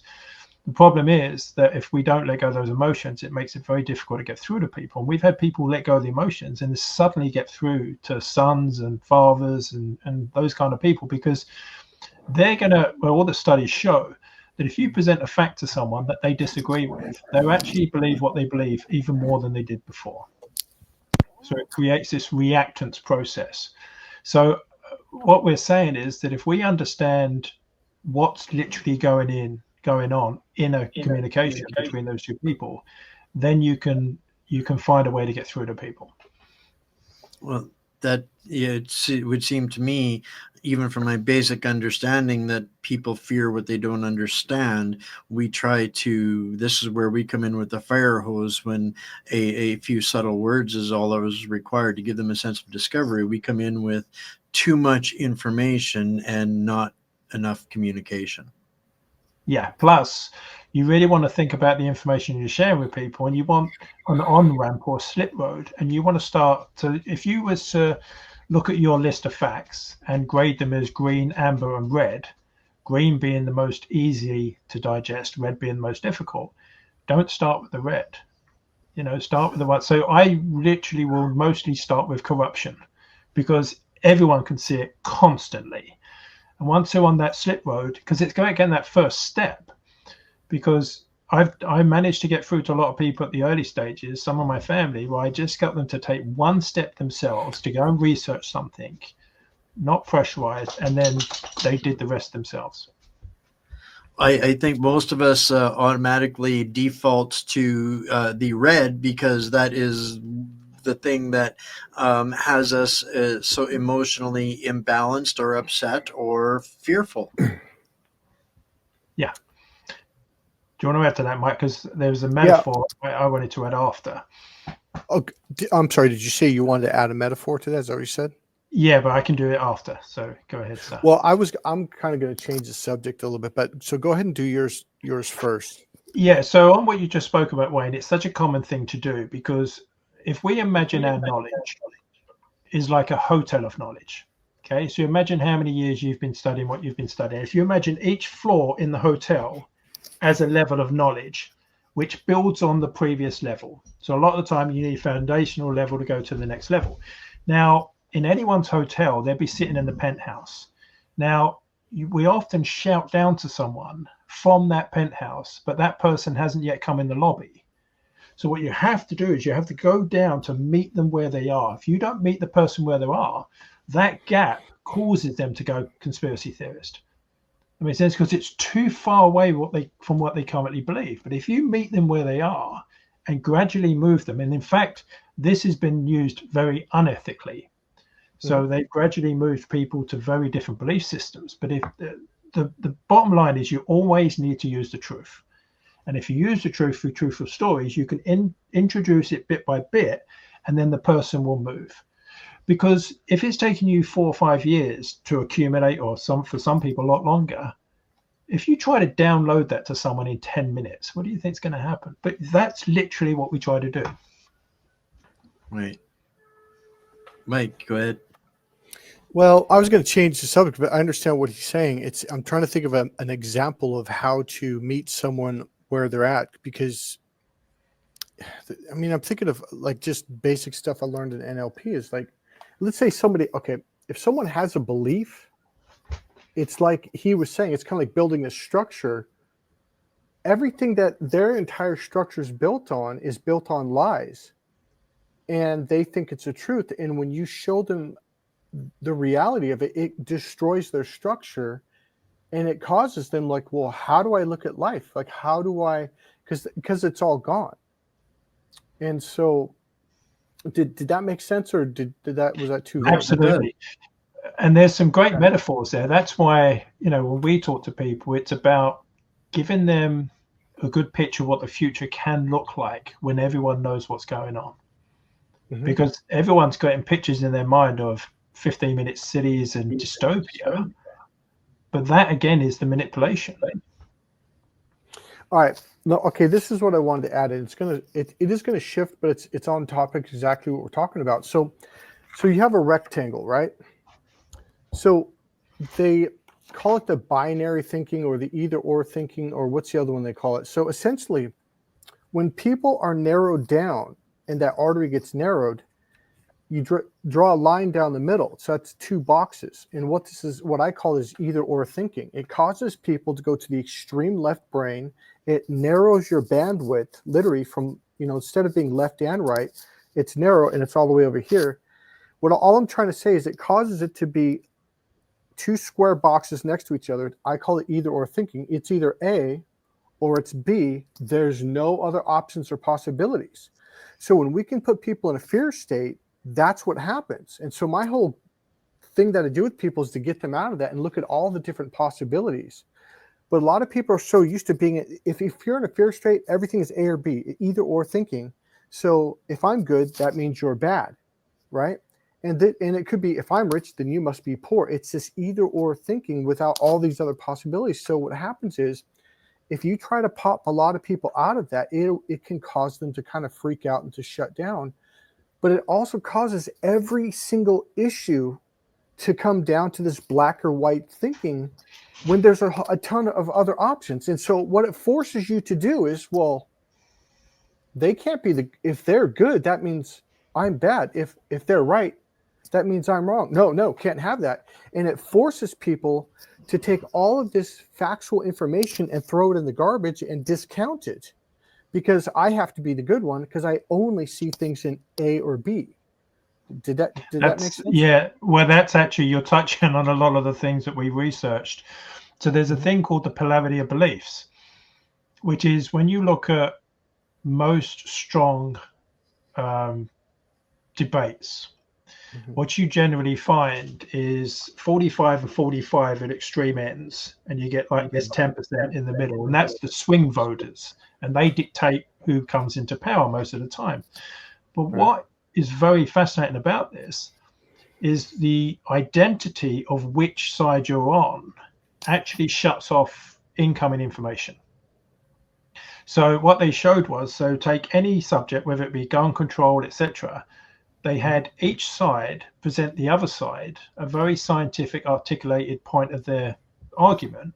Speaker 3: The problem is that if we don't let go of those emotions, it makes it very difficult to get through to people. And we've had people let go of the emotions and suddenly get through to sons and fathers and those kind of people, because they're going to, well, all the studies show that if you present a fact to someone that they disagree with, they'll actually believe what they believe even more than they did before. So it creates this reactance process. So what we're saying is that if we understand what's literally going on in a communication between those two people, then you can find a way to get through to people.
Speaker 2: Well, that it would seem to me, even from my basic understanding, that people fear what they don't understand. This is where we come in with the fire hose when a few subtle words is all that was required to give them a sense of discovery. We come in with too much information and not enough communication.
Speaker 3: Yeah. Plus, you really want to think about the information you're sharing with people, and you want an on-ramp or a slip road, and you want to start to, if you was to look at your list of facts and grade them as green, amber, and red, green being the most easy to digest, red being the most difficult, don't start with the red. Start with the white. So I literally will mostly start with corruption, because everyone can see it constantly. And once they're on that slip road, because it's going to get that first step, because I managed to get through to a lot of people at the early stages, some of my family, where I just got them to take one step themselves to go and research something, not pressurized, and then they did the rest themselves.
Speaker 2: I think most of us automatically default to the red, because that is the thing that has us so emotionally imbalanced or upset or fearful.
Speaker 3: Yeah. Do you want to add to that, Mike? Because there was a metaphor I wanted to add after.
Speaker 1: Oh, I'm sorry. Did you say you wanted to add a metaphor to that? Is that what you said?
Speaker 3: Yeah, but I can do it after. So go ahead, sir.
Speaker 1: Well, I'm kind of going to change the subject a little bit, but so go ahead and do yours first.
Speaker 3: Yeah. So on what you just spoke about, Wayne, it's such a common thing to do, because if we imagine our knowledge is like a hotel of knowledge. Okay. So imagine how many years you've been studying what you've been studying. If you imagine each floor in the hotel as a level of knowledge, which builds on the previous level. So a lot of the time you need a foundational level to go to the next level. Now, in anyone's hotel, they'll be sitting in the penthouse. Now, we often shout down to someone from that penthouse, but that person hasn't yet come in the lobby. So what you have to do is you have to go down to meet them where they are. If you don't meet the person where they are, that gap causes them to go conspiracy theorist. It makes sense, because it's too far away from what they currently believe. But if you meet them where they are and gradually move them, and in fact, this has been used very unethically. So they've gradually moved people to very different belief systems. But if the bottom line is, you always need to use the truth. And if you use the truth through truthful stories, you can introduce it bit by bit, and then the person will move. Because if it's taking you 4 or 5 years to accumulate, or for some people a lot longer, if you try to download that to someone in 10 minutes, what do you think is going to happen? But that's literally what we try to do.
Speaker 2: Right. Mike, go ahead.
Speaker 1: Well, I was going to change the subject, but I understand what he's saying. I'm trying to think of an example of how to meet someone where they're at, because I mean, I'm thinking of like just basic stuff I learned in NLP is like, let's say if someone has a belief, it's like he was saying, it's kind of like building a structure. Everything that their entire structure is built on lies, and they think it's the truth. And when you show them the reality of it, it destroys their structure, and it causes them like, well, how do I look at life? Like, how do I, because it's all gone. And so did that make sense, or was that too vague?
Speaker 3: Absolutely. And there's some great metaphors there. That's why, when we talk to people, it's about giving them a good picture of what the future can look like when everyone knows what's going on. Mm-hmm. Because everyone's getting pictures in their mind of 15-minute cities and dystopia. But that, again, is the manipulation.
Speaker 1: All right. No, okay, this is what I wanted to add. And it is going to shift, but it's on topic, exactly what we're talking about. So you have a rectangle, right? So they call it the binary thinking, or the either or thinking, or what's the other one they call it? So essentially, when people are narrowed down and that artery gets narrowed, you draw a line down the middle. So that's two boxes. And what I call is either or thinking. It causes people to go to the extreme left brain. It narrows your bandwidth literally from, instead of being left and right, it's narrow and it's all the way over here. All I'm trying to say is it causes it to be two square boxes next to each other. I call it either or thinking. It's either A or it's B. There's no other options or possibilities. So when we can put people in a fear state, that's what happens. And so my whole thing that I do with people is to get them out of that and look at all the different possibilities. But a lot of people are so used to being, if you're in a fear state, everything is A or B, either or thinking. So if I'm good, that means you're bad, right? And it could be, if I'm rich, then you must be poor. It's this either or thinking without all these other possibilities. So what happens is, if you try to pop a lot of people out of that, it can cause them to kind of freak out and to shut down. But it also causes every single issue to come down to this black or white thinking when there's a ton of other options. And so what it forces you to do is, well, they can't be if they're good, that means I'm bad. If they're right, that means I'm wrong. No, can't have that. And it forces people to take all of this factual information and throw it in the garbage and discount it, because I have to be the good one because I only see things in A or B. Did that make sense?
Speaker 3: Yeah, well, that's actually, you're touching on a lot of the things that we researched. So there's a thing called the polarity of beliefs, which is when you look at most strong debates, what you generally find is 45 and 45 at extreme ends, and you get like this 10% in the middle, and that's the swing voters, and they dictate who comes into power most of the time. But what is very fascinating about this is the identity of which side you're on actually shuts off incoming information. So what they showed was, so take any subject, whether it be gun control, etc., they had each side present the other side a very scientific, articulated point of their argument.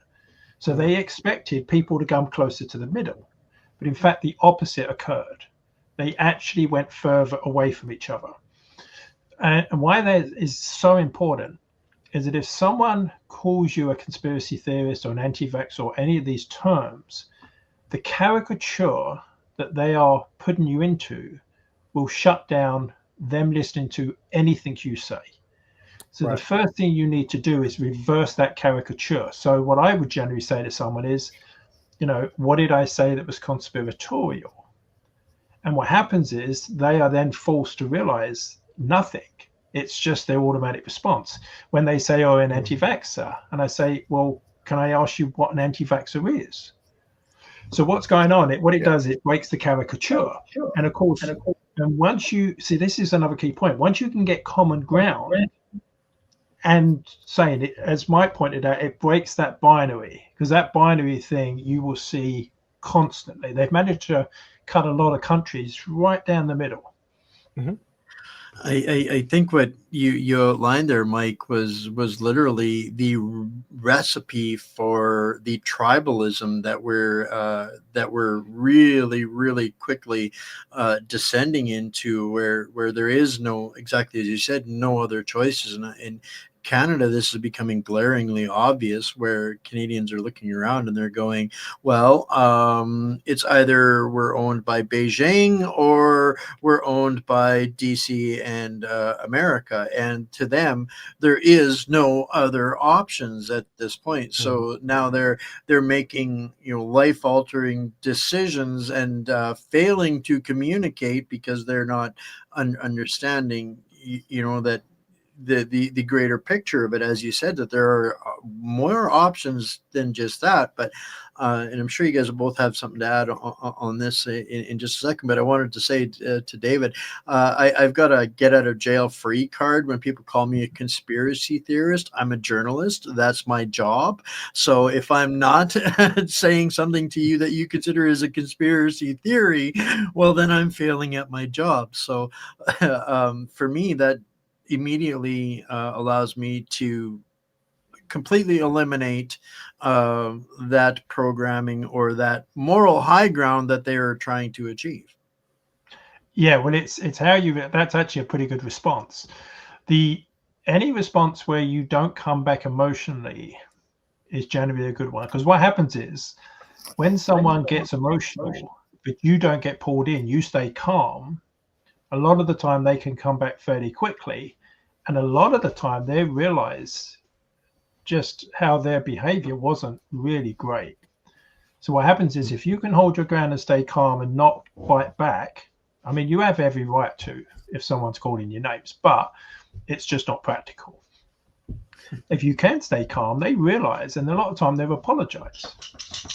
Speaker 3: So they expected people to come closer to the middle. But in fact, the opposite occurred. They actually went further away from each other. And why that is so important is that if someone calls you a conspiracy theorist or an anti-vax or any of these terms, the caricature that they are putting you into will shut down them listening to anything you say. So the first thing you need to do is reverse that caricature. So what I would generally say to someone is, what did I say that was conspiratorial? And what happens is they are then forced to realize nothing. It's just their automatic response. When they say, an anti-vaxxer, and I say, well, can I ask you what an anti-vaxxer is? So what's going on? What it does, it breaks the caricature. And of course, and once you see, this is another key point. Once you can get common ground and saying it, as Mike pointed out, it breaks that binary, because that binary thing you will see constantly. They've managed to cut a lot of countries right down the middle.
Speaker 2: I think what you outlined there, Mike, was literally the recipe for the tribalism that we're really quickly descending into, where there is no, exactly as you said, no other choices. And in Canada, this is becoming glaringly obvious, where Canadians are looking around and they're going, well, it's either we're owned by Beijing or we're owned by DC and America. And to them, there is no other options at this point. So now they're making, life-altering decisions and failing to communicate because they're not understanding, that the greater picture of it, as you said, that there are more options than just that. But and I'm sure you guys will both have something to add on this in just a second. But I wanted to say to David, I've got a get out of jail free card when people call me a conspiracy theorist. I'm a journalist. That's my job. So if I'm not saying something to you that you consider as a conspiracy theory, well, then I'm failing at my job. So for me, that immediately allows me to completely eliminate that programming or that moral high ground that they are trying to achieve.
Speaker 3: Yeah, well, it's how you. That's actually a pretty good response. Any response where you don't come back emotionally is generally a good one, because what happens is when someone gets emotional, but you don't get pulled in, you stay calm. A lot of the time, they can come back fairly quickly, and a lot of the time, they realize just how their behavior wasn't really great. So what happens is if you can hold your ground and stay calm and not bite back, I mean, you have every right to if someone's calling you names, but it's just not practical. If you can stay calm, they realize, and a lot of time they've apologized.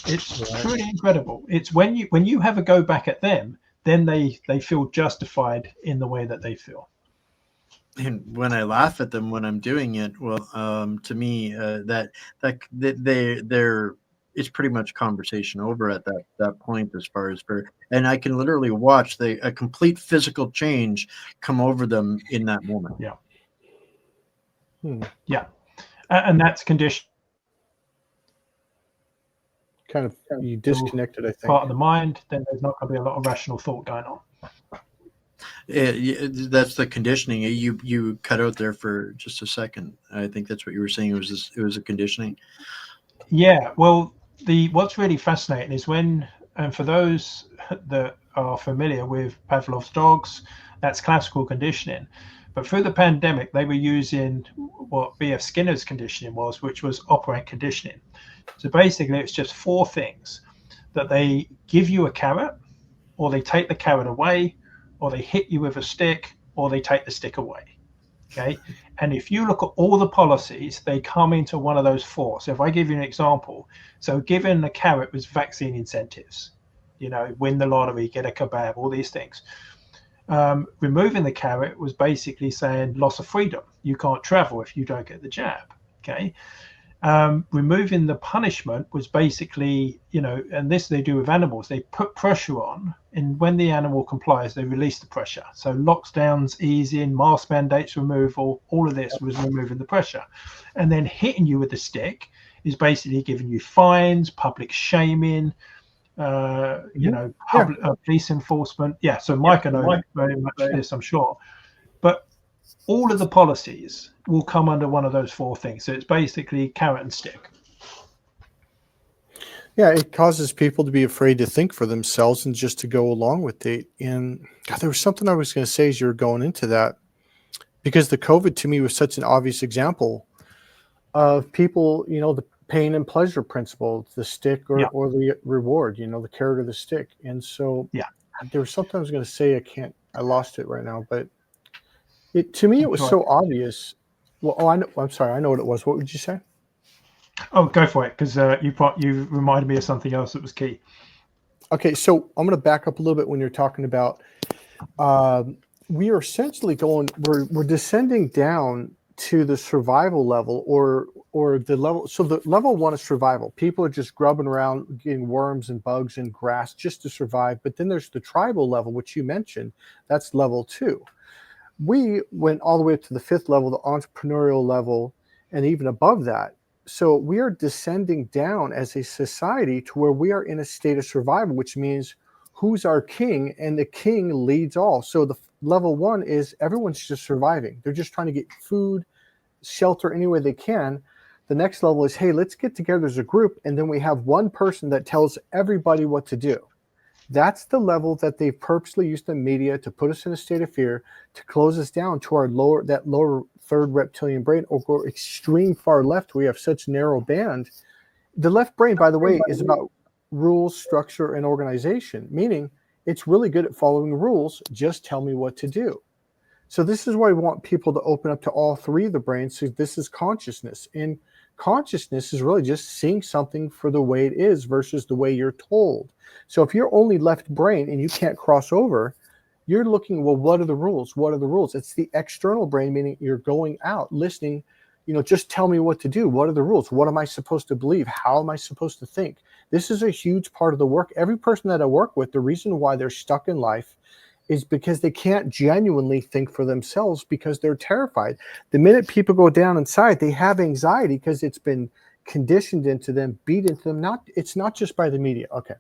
Speaker 3: It's pretty incredible. It's when you have a go back at them, then they feel justified in the way that they feel.
Speaker 2: And when I laugh at them when I'm doing it, well, to me, they're it's pretty much conversation over at that point as far as and I can literally watch a complete physical change come over them in that moment.
Speaker 3: Yeah. Yeah. And that's condition.
Speaker 1: Kind of you disconnected, I think.
Speaker 3: Part of the mind, then there's not going to be a lot of rational thought going on.
Speaker 2: That's the conditioning. You cut out there for just a second. I think that's what you were saying. It was a conditioning.
Speaker 3: Yeah. Well, what's really fascinating is and for those that are familiar with Pavlov's dogs, that's classical conditioning. But through the pandemic, they were using what B.F. Skinner's conditioning was, which was operant conditioning. So basically, it's just 4 things: that they give you a carrot, or they take the carrot away, or they hit you with a stick, or they take the stick away. Okay. And if you look at all the policies, they come into one of those 4. So if I give you an example, so given the carrot was vaccine incentives, win the lottery, get a kebab, all these things. Removing the carrot was basically saying loss of freedom. You can't travel if you don't get the jab. Okay. Removing the punishment was basically, and this they do with animals, they put pressure on, and when the animal complies, they release the pressure. So lockdowns, easing, mask mandates removal, all of this was removing the pressure. And then hitting you with the stick is basically giving you fines, public shaming, police enforcement. Yeah, so Mike and I very much this, I'm sure. But all of the policies will come under one of those 4 things. So it's basically carrot and stick.
Speaker 1: Yeah, it causes people to be afraid to think for themselves and just to go along with it. And God, there was something I was going to say as you were going into that, because the COVID to me was such an obvious example of people, the pain and pleasure principle, the stick or the reward, the carrot or the stick. And so there was something I was going to say. I lost it right now, but to me, it was so obvious. Well, I know. I'm sorry. I know what it was. What would you say?
Speaker 3: Oh, go for it, because you reminded me of something else that was key.
Speaker 1: Okay, so I'm going to back up a little bit when you're talking about. We are essentially we're descending down to the survival level, or the level. So the level 1 is survival. People are just grubbing around, getting worms and bugs and grass just to survive. But then there's the tribal level, which you mentioned. That's level 2. We went all the way up to the 5th level, the entrepreneurial level, and even above that. So we are descending down as a society to where we are in a state of survival, which means who's our king, and the king leads all. So the level 1 is everyone's just surviving. They're just trying to get food, shelter any way they can. The next level is, hey, let's get together as a group, and then we have one person that tells everybody what to do. That's the level that they've purposely used the media to put us in a state of fear, to close us down to our lower 3rd reptilian brain, or go extreme far left. We have such narrow band. The left brain, by the way, is about rules, structure, and organization, meaning it's really good at following rules. Just tell me what to do. So this is why we want people to open up to all 3 of the brains. So this is consciousness. And consciousness is really just seeing something for the way it is versus the way you're told. So if you're only left brain and you can't cross over, you're looking, well, what are the rules? What are the rules? It's the external brain, meaning you're going out, listening, just tell me what to do. What are the rules? What am I supposed to believe? How am I supposed to think? This is a huge part of the work. Every person that I work with, the reason why they're stuck in life is because they can't genuinely think for themselves because they're terrified. The minute people go down inside, they have anxiety because it's been conditioned into them, beat into them. It's not just by the media. Okay.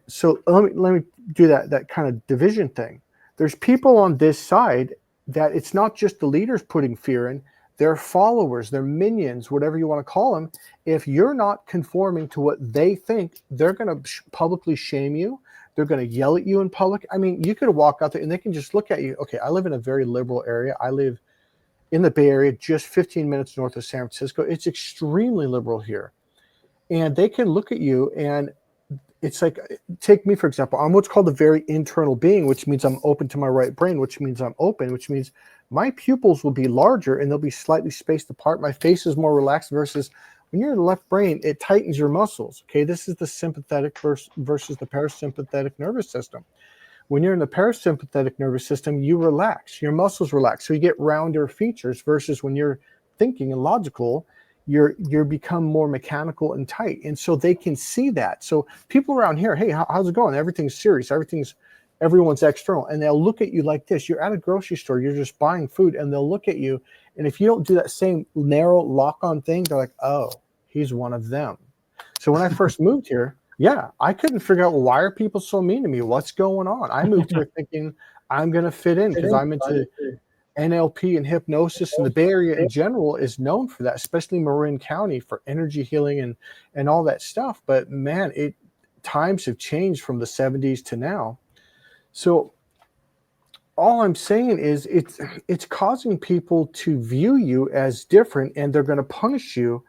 Speaker 1: So let me do that kind of division thing. there's people on this side that it's not just the leaders putting fear in, their followers, their minions, whatever you want to call them. If you're not conforming to what they think, they're going to publicly shame you. They're going to yell at you in public. I mean, you could walk out there and they can just look at you. Okay, I live in a very liberal area. I live in the Bay Area, just 15 minutes north of San Francisco. It's extremely liberal here. And they can look at you, and it's like, take me, for example. I'm what's called a very internal being, which means I'm open to my right brain, which means I'm open, which means my pupils will be larger and they'll be slightly spaced apart. My face is more relaxed versus when you're in the left brain, it tightens your muscles. Okay, this is the sympathetic versus the parasympathetic nervous system. When you're in the parasympathetic nervous system, you relax, your muscles relax. So you get rounder features versus when you're thinking and logical, you're become more mechanical and tight. And so they can see that. So people around here, hey, how's it going? Everything's serious. Everyone's external. And they'll look at you like this. You're at a grocery store, you're just buying food, and they'll look at you. And if you don't do that same narrow lock-on thing, they're like, oh, he's one of them. So when I first moved here, yeah, I couldn't figure out, well, why are people so mean to me? What's going on? I moved here thinking I'm going to fit in because I'm into NLP and hypnosis, and the Bay Area in general is known for that, especially Marin County for energy healing and all that stuff. But man, times have changed from the 70s to now. So all I'm saying is it's causing people to view you as different, and they're going to punish you.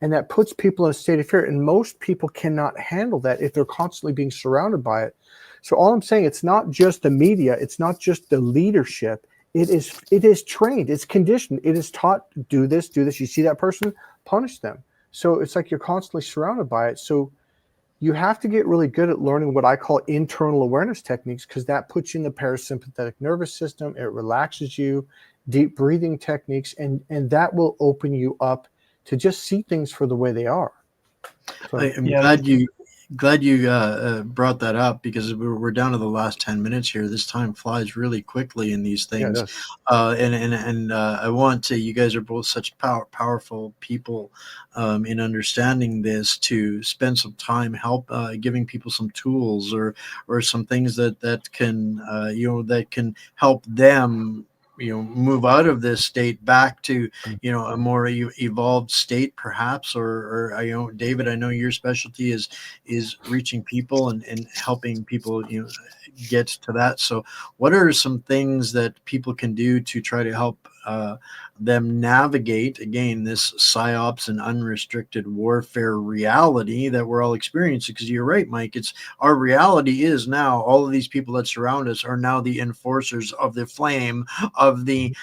Speaker 1: And that puts people in a state of fear. And most people cannot handle that if they're constantly being surrounded by it. So all I'm saying, it's not just the media. It's not just the leadership. It is trained. It's conditioned. It is taught, do this, do this. You see that person, punish them. So it's like you're constantly surrounded by it. So you have to get really good at learning what I call internal awareness techniques, because that puts you in the parasympathetic nervous system. It relaxes you, deep breathing techniques, and that will open you up to just see things for the way they are. So,
Speaker 2: I'm glad you brought that up, because we're down to the last 10 minutes here. This time flies really quickly in these things. And I want to, you guys are both such powerful people in understanding this, to spend some time giving people some tools or some things that can that can help them move out of this state back to a more evolved state, perhaps, or David, I know your specialty is reaching people and helping people get to that. So what are some things that people can do to try to help them navigate, again, this psyops and unrestricted warfare reality that we're all experiencing? Because you're right, Mike, it's our reality is now all of these people that surround us are now the enforcers of the flame of the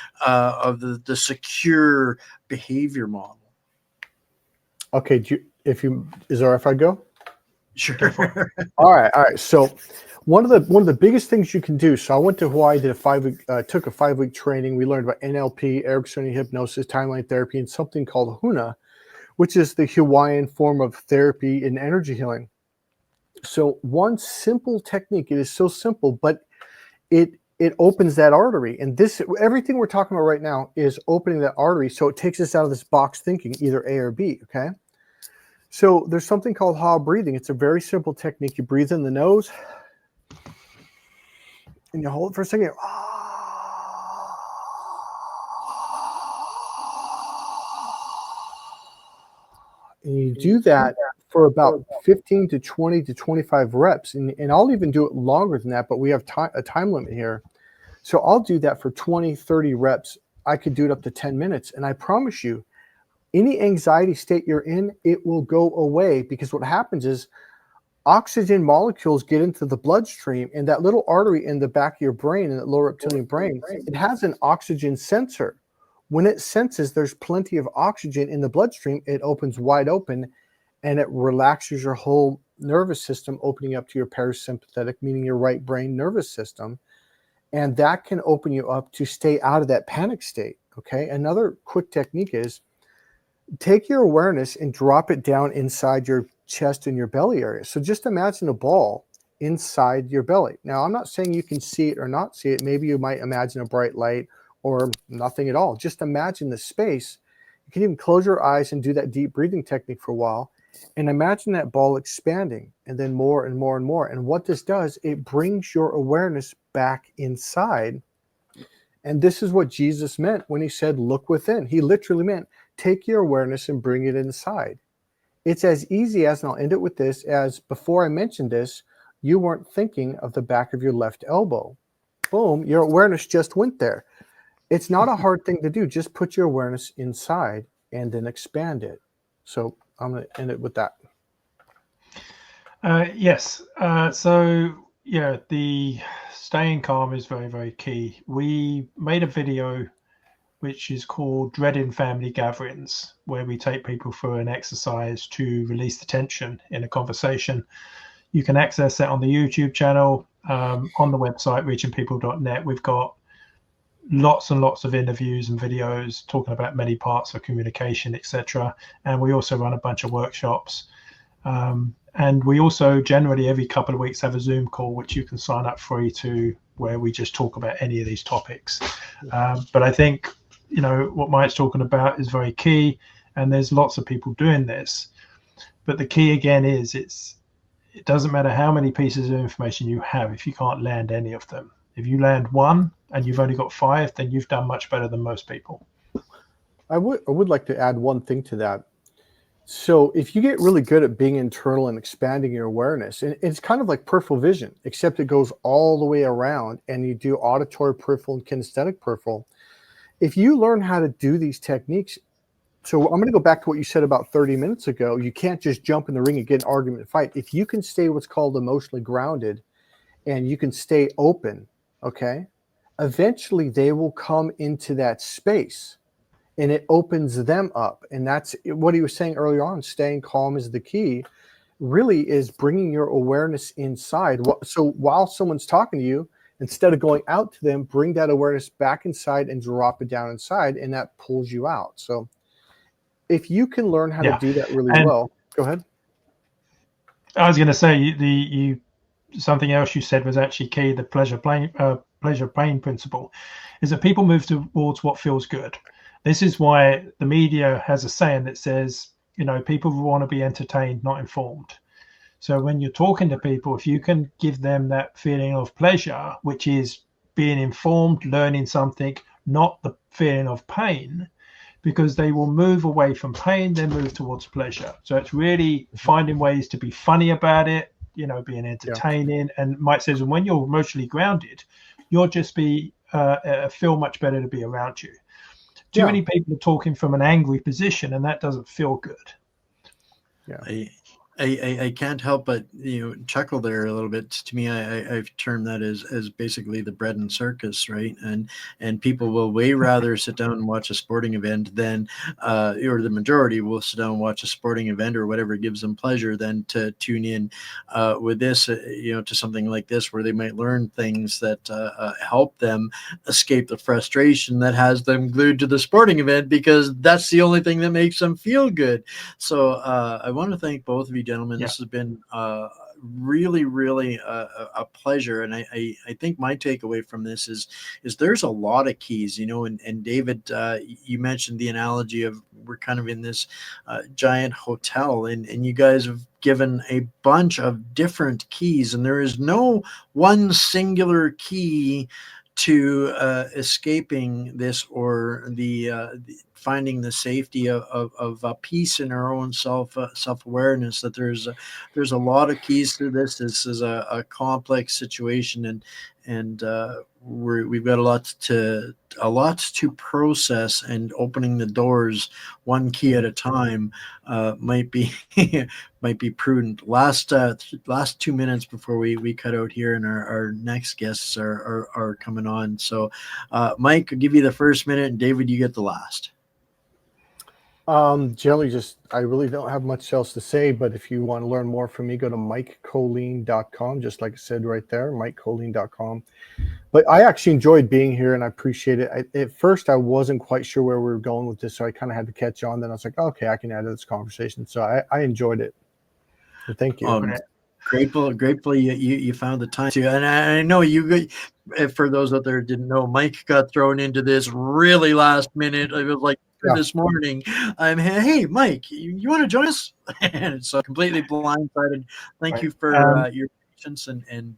Speaker 2: secure behavior model.
Speaker 1: Okay, is it all right if I go?
Speaker 2: Sure.
Speaker 1: All right. So one of the biggest things you can do. So I went to Hawaii, took a 5-week training. We learned about NLP, Ericksonian hypnosis, timeline therapy, and something called Huna, which is the Hawaiian form of therapy in energy healing. So one simple technique, it is so simple, but it opens that artery. And everything we're talking about right now is opening that artery. So it takes us out of this box thinking, either A or B. Okay. So there's something called Ha breathing. It's a very simple technique. You breathe in the nose and you hold it for a second. And you do that for about 15 to 20 to 25 reps. And I'll even do it longer than that, but we have a time limit here. So I'll do that for 20, 30 reps. I could do it up to 10 minutes. And I promise you, any anxiety state you're in, it will go away, because what happens is oxygen molecules get into the bloodstream, and that little artery in the back of your brain, in the lower reptilian brain, it has an oxygen sensor. When it senses there's plenty of oxygen in the bloodstream, it opens wide open and it relaxes your whole nervous system, opening up to your parasympathetic, meaning your right brain nervous system. And that can open you up to stay out of that panic state. Okay. Another quick technique is take your awareness and drop it down inside your chest and your belly area. So just imagine a ball inside your belly. Now, I'm not saying you can see it or not see it. Maybe you might imagine a bright light or nothing at all. Just imagine the space. You can even close your eyes and do that deep breathing technique for a while. And imagine that ball expanding and then more and more and more. And what this does, it brings your awareness back inside. And this is what Jesus meant when he said, look within. He literally meant take your awareness and bring it inside. It's as easy as, and I'll end it with this, as before I mentioned this, you weren't thinking of the back of your left elbow. Boom, your awareness just went there. It's not a hard thing to do. Just put your awareness inside and then expand it. So I'm going to end it with that.
Speaker 3: Yes. So yeah, the staying calm is very, very key. We made a video which is called Dreading Family Gatherings, where we take people through an exercise to release the tension in a conversation. You can access that on the YouTube channel, on the website, reachingpeople.net. We've got lots and lots of interviews and videos talking about many parts of communication, etc. And we also run a bunch of workshops. And we also generally every couple of weeks have a Zoom call, which you can sign up free to, where we just talk about any of these topics. But I think, what Mike's talking about is very key, and there's lots of people doing this. But the key again is it doesn't matter how many pieces of information you have if you can't land any of them. If you land one and you've only got 5, then you've done much better than most people.
Speaker 1: I would like to add one thing to that. So if you get really good at being internal and expanding your awareness, and it's kind of like peripheral vision, except it goes all the way around, and you do auditory peripheral and kinesthetic peripheral. If you learn how to do these techniques, so I'm going to go back to what you said about 30 minutes ago. You can't just jump in the ring and get an argument and fight. If you can stay what's called emotionally grounded and you can stay open, okay, eventually they will come into that space. And it opens them up. And that's what he was saying earlier on. Staying calm is the key, really is bringing your awareness inside. So while someone's talking to you, instead of going out to them, bring that awareness back inside and drop it down inside, and that pulls you out. So if you can learn how to do that really well, go ahead.
Speaker 3: I was going to say something else you said was actually key. The pleasure pain principle is that people move towards what feels good. This is why the media has a saying that says, people want to be entertained, not informed. So when you're talking to people, if you can give them that feeling of pleasure, which is being informed, learning something, not the feeling of pain, because they will move away from pain, then move towards pleasure. So it's really finding ways to be funny about it, being entertaining. Yeah. And Mike says, when you're emotionally grounded, you'll just feel much better to be around you. Too many people are talking from an angry position, and that doesn't feel good.
Speaker 2: Yeah. I can't help but chuckle there a little bit. To me, I've termed that as basically the bread and circus, right? And people will way rather sit down and watch a sporting event than, or the majority will sit down and watch a sporting event or whatever gives them pleasure than to tune in with this, to something like this where they might learn things that help them escape the frustration that has them glued to the sporting event, because that's the only thing that makes them feel good. So I want to thank both of you, gentlemen. This has been really, really a pleasure. And I think my takeaway from this is there's a lot of keys, and David, you mentioned the analogy of we're kind of in this giant hotel, and you guys have given a bunch of different keys, and there is no one singular key to escaping this or the finding the safety of peace in our own self-awareness. That there's a lot of keys to this. This is a complex situation, and we've got a lot to process, and opening the doors one key at a time might be prudent. Last 2 minutes before we cut out here, and our next guests are coming on. So Mike, I'll give you the first minute, and David, you get the last.
Speaker 1: Generally, I really don't have much else to say, but if you want to learn more from me, go to MikeKollin.com, just like I said right there, MikeKollin.com. But I actually enjoyed being here, and I appreciate it. At first, I wasn't quite sure where we were going with this, so I kind of had to catch on. Then I was like, okay, I can add to this conversation. So I enjoyed it. So thank you.
Speaker 2: Grateful you found the time to, and I know for those out there who didn't know, Mike got thrown into this really last minute. It was like
Speaker 1: Yeah.
Speaker 2: this morning. Hey, Mike, you want to join us? And so completely blindsided. Thank
Speaker 3: Right.
Speaker 2: you for your patience and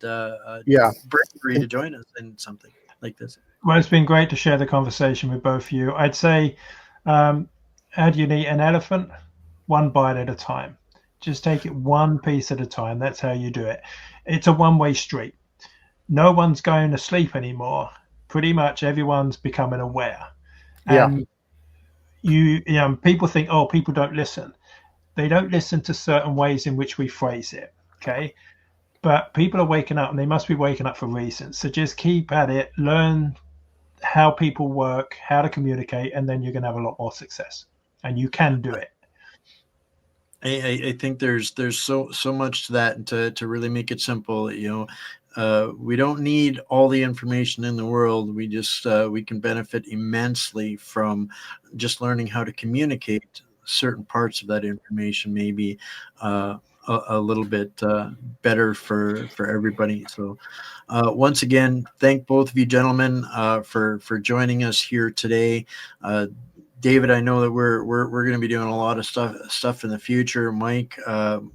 Speaker 1: Yeah.
Speaker 2: bravery to join us in something like this.
Speaker 3: Well, it's been great to share the conversation with both of you. I'd say, how do you eat an elephant? One bite at a time. Just take it one piece at a time. That's how you do it. It's a one-way street. No one's going to sleep anymore. Pretty much everyone's becoming aware.
Speaker 1: Yeah.
Speaker 3: And people think, oh, people don't listen. They don't listen to certain ways in which we phrase it. Okay. But people are waking up and they must be waking up for reasons. So just keep at it, learn how people work, how to communicate, and then you're going to have a lot more success. And you can do it.
Speaker 2: I think there's so much to that, and to really make it simple, we don't need all the information in the world. We just we can benefit immensely from just learning how to communicate certain parts of that information, maybe a little bit better for everybody. So once again, thank both of you gentlemen for joining us here today. David, I know that we're going to be doing a lot of stuff in the future. Mike,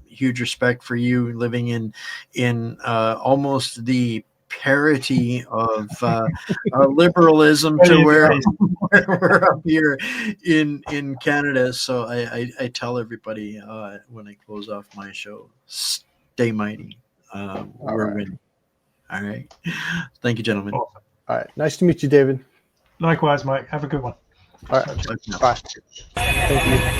Speaker 2: huge respect for you, living in almost the parity of liberalism to where we're up here in Canada. So I tell everybody when I close off my show, stay mighty. We're winning. All right. Thank you, gentlemen.
Speaker 3: Awesome.
Speaker 1: All right. Nice to meet you, David.
Speaker 3: Likewise, Mike. Have a good one.
Speaker 1: All right. Bye. Thank you.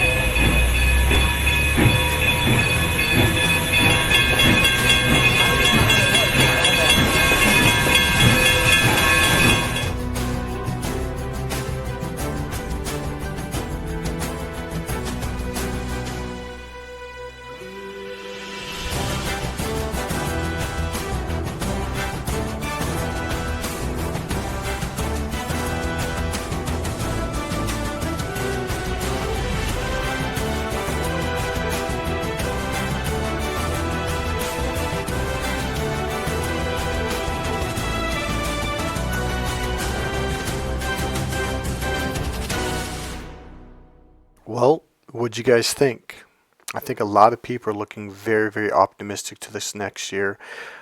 Speaker 1: Well, what'd you guys think? I think a lot of people are looking very, very optimistic to this next year.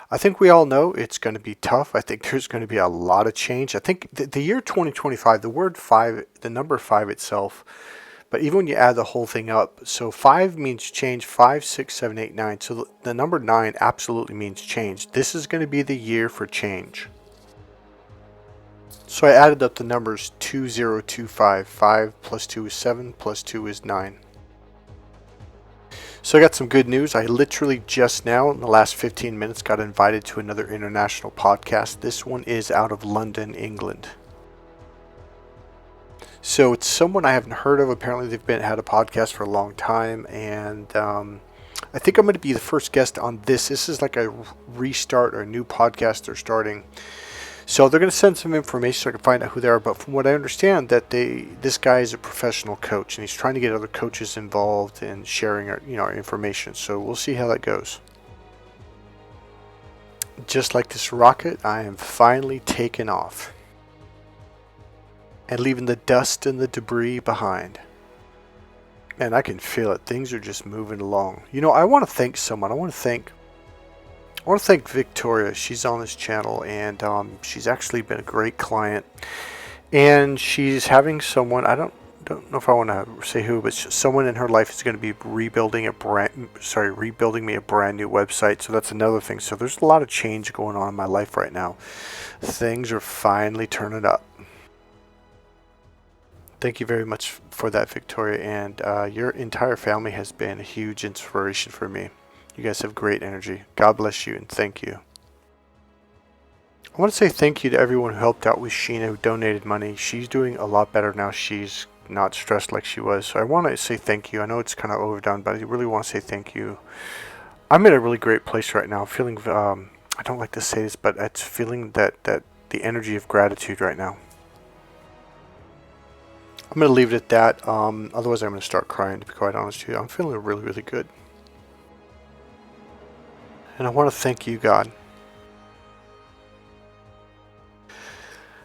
Speaker 1: I think we all know it's going to be tough. I think there's going to be a lot of change. I think the year 2025, the word five, the number five itself, but even when you add the whole thing up, so five means change, 5, 6, 7, 8, 9. So the number 9 absolutely means change. This is going to be the year for change. So I added up the numbers 2025. 5 plus 2 is 7, plus 2 is 9. So I got some good news. I literally just now, in the last 15 minutes, got invited to another international podcast. This one is out of London, England. So it's someone I haven't heard of. Apparently they've had a podcast for a long time, and I think I'm going to be the first guest on this. This is like a restart or a new podcast they're starting. So they're going to send some information so I can find out who they are. But from what I understand, that this guy is a professional coach, and he's trying to get other coaches involved in sharing our information. So we'll see how that goes. Just like this rocket, I am finally taking off and leaving the dust and the debris behind. Man, I can feel it. Things are just moving along. I want to thank someone. I want to thank Victoria. She's on this channel, and she's actually been a great client. And she's having someone, I don't know if I want to say who, but someone in her life is going to be rebuilding me a brand new website. So that's another thing. So there's a lot of change going on in my life right now. Things are finally turning up. Thank you very much for that, Victoria, and your entire family has been a huge inspiration for me. You guys have great energy. God bless you, and thank you. I want to say thank you to everyone who helped out with Sheena, who donated money. She's doing a lot better now. She's not stressed like she was. So I want to say thank you. I know it's kind of overdone, but I really want to say thank you. I'm in a really great place right now. Feeling, I don't like to say this, but it's feeling that the energy of gratitude right now. I'm going to leave it at that. Otherwise, I'm going to start crying, to be quite honest with you. I'm feeling really, really good. And I want to thank you, God.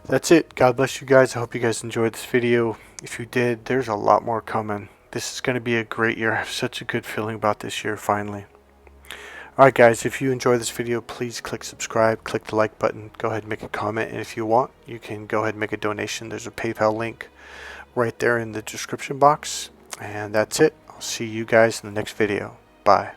Speaker 1: That's it. God bless you guys. I hope you guys enjoyed this video. If you did, there's a lot more coming. This is going to be a great year. I have such a good feeling about this year finally. Alright guys, if you enjoy this video, please click subscribe, click the like button, go ahead and make a comment, and if you want, you can go ahead and make a donation. There's a PayPal link right there in the description box. And that's it. I'll see you guys in the next video. Bye.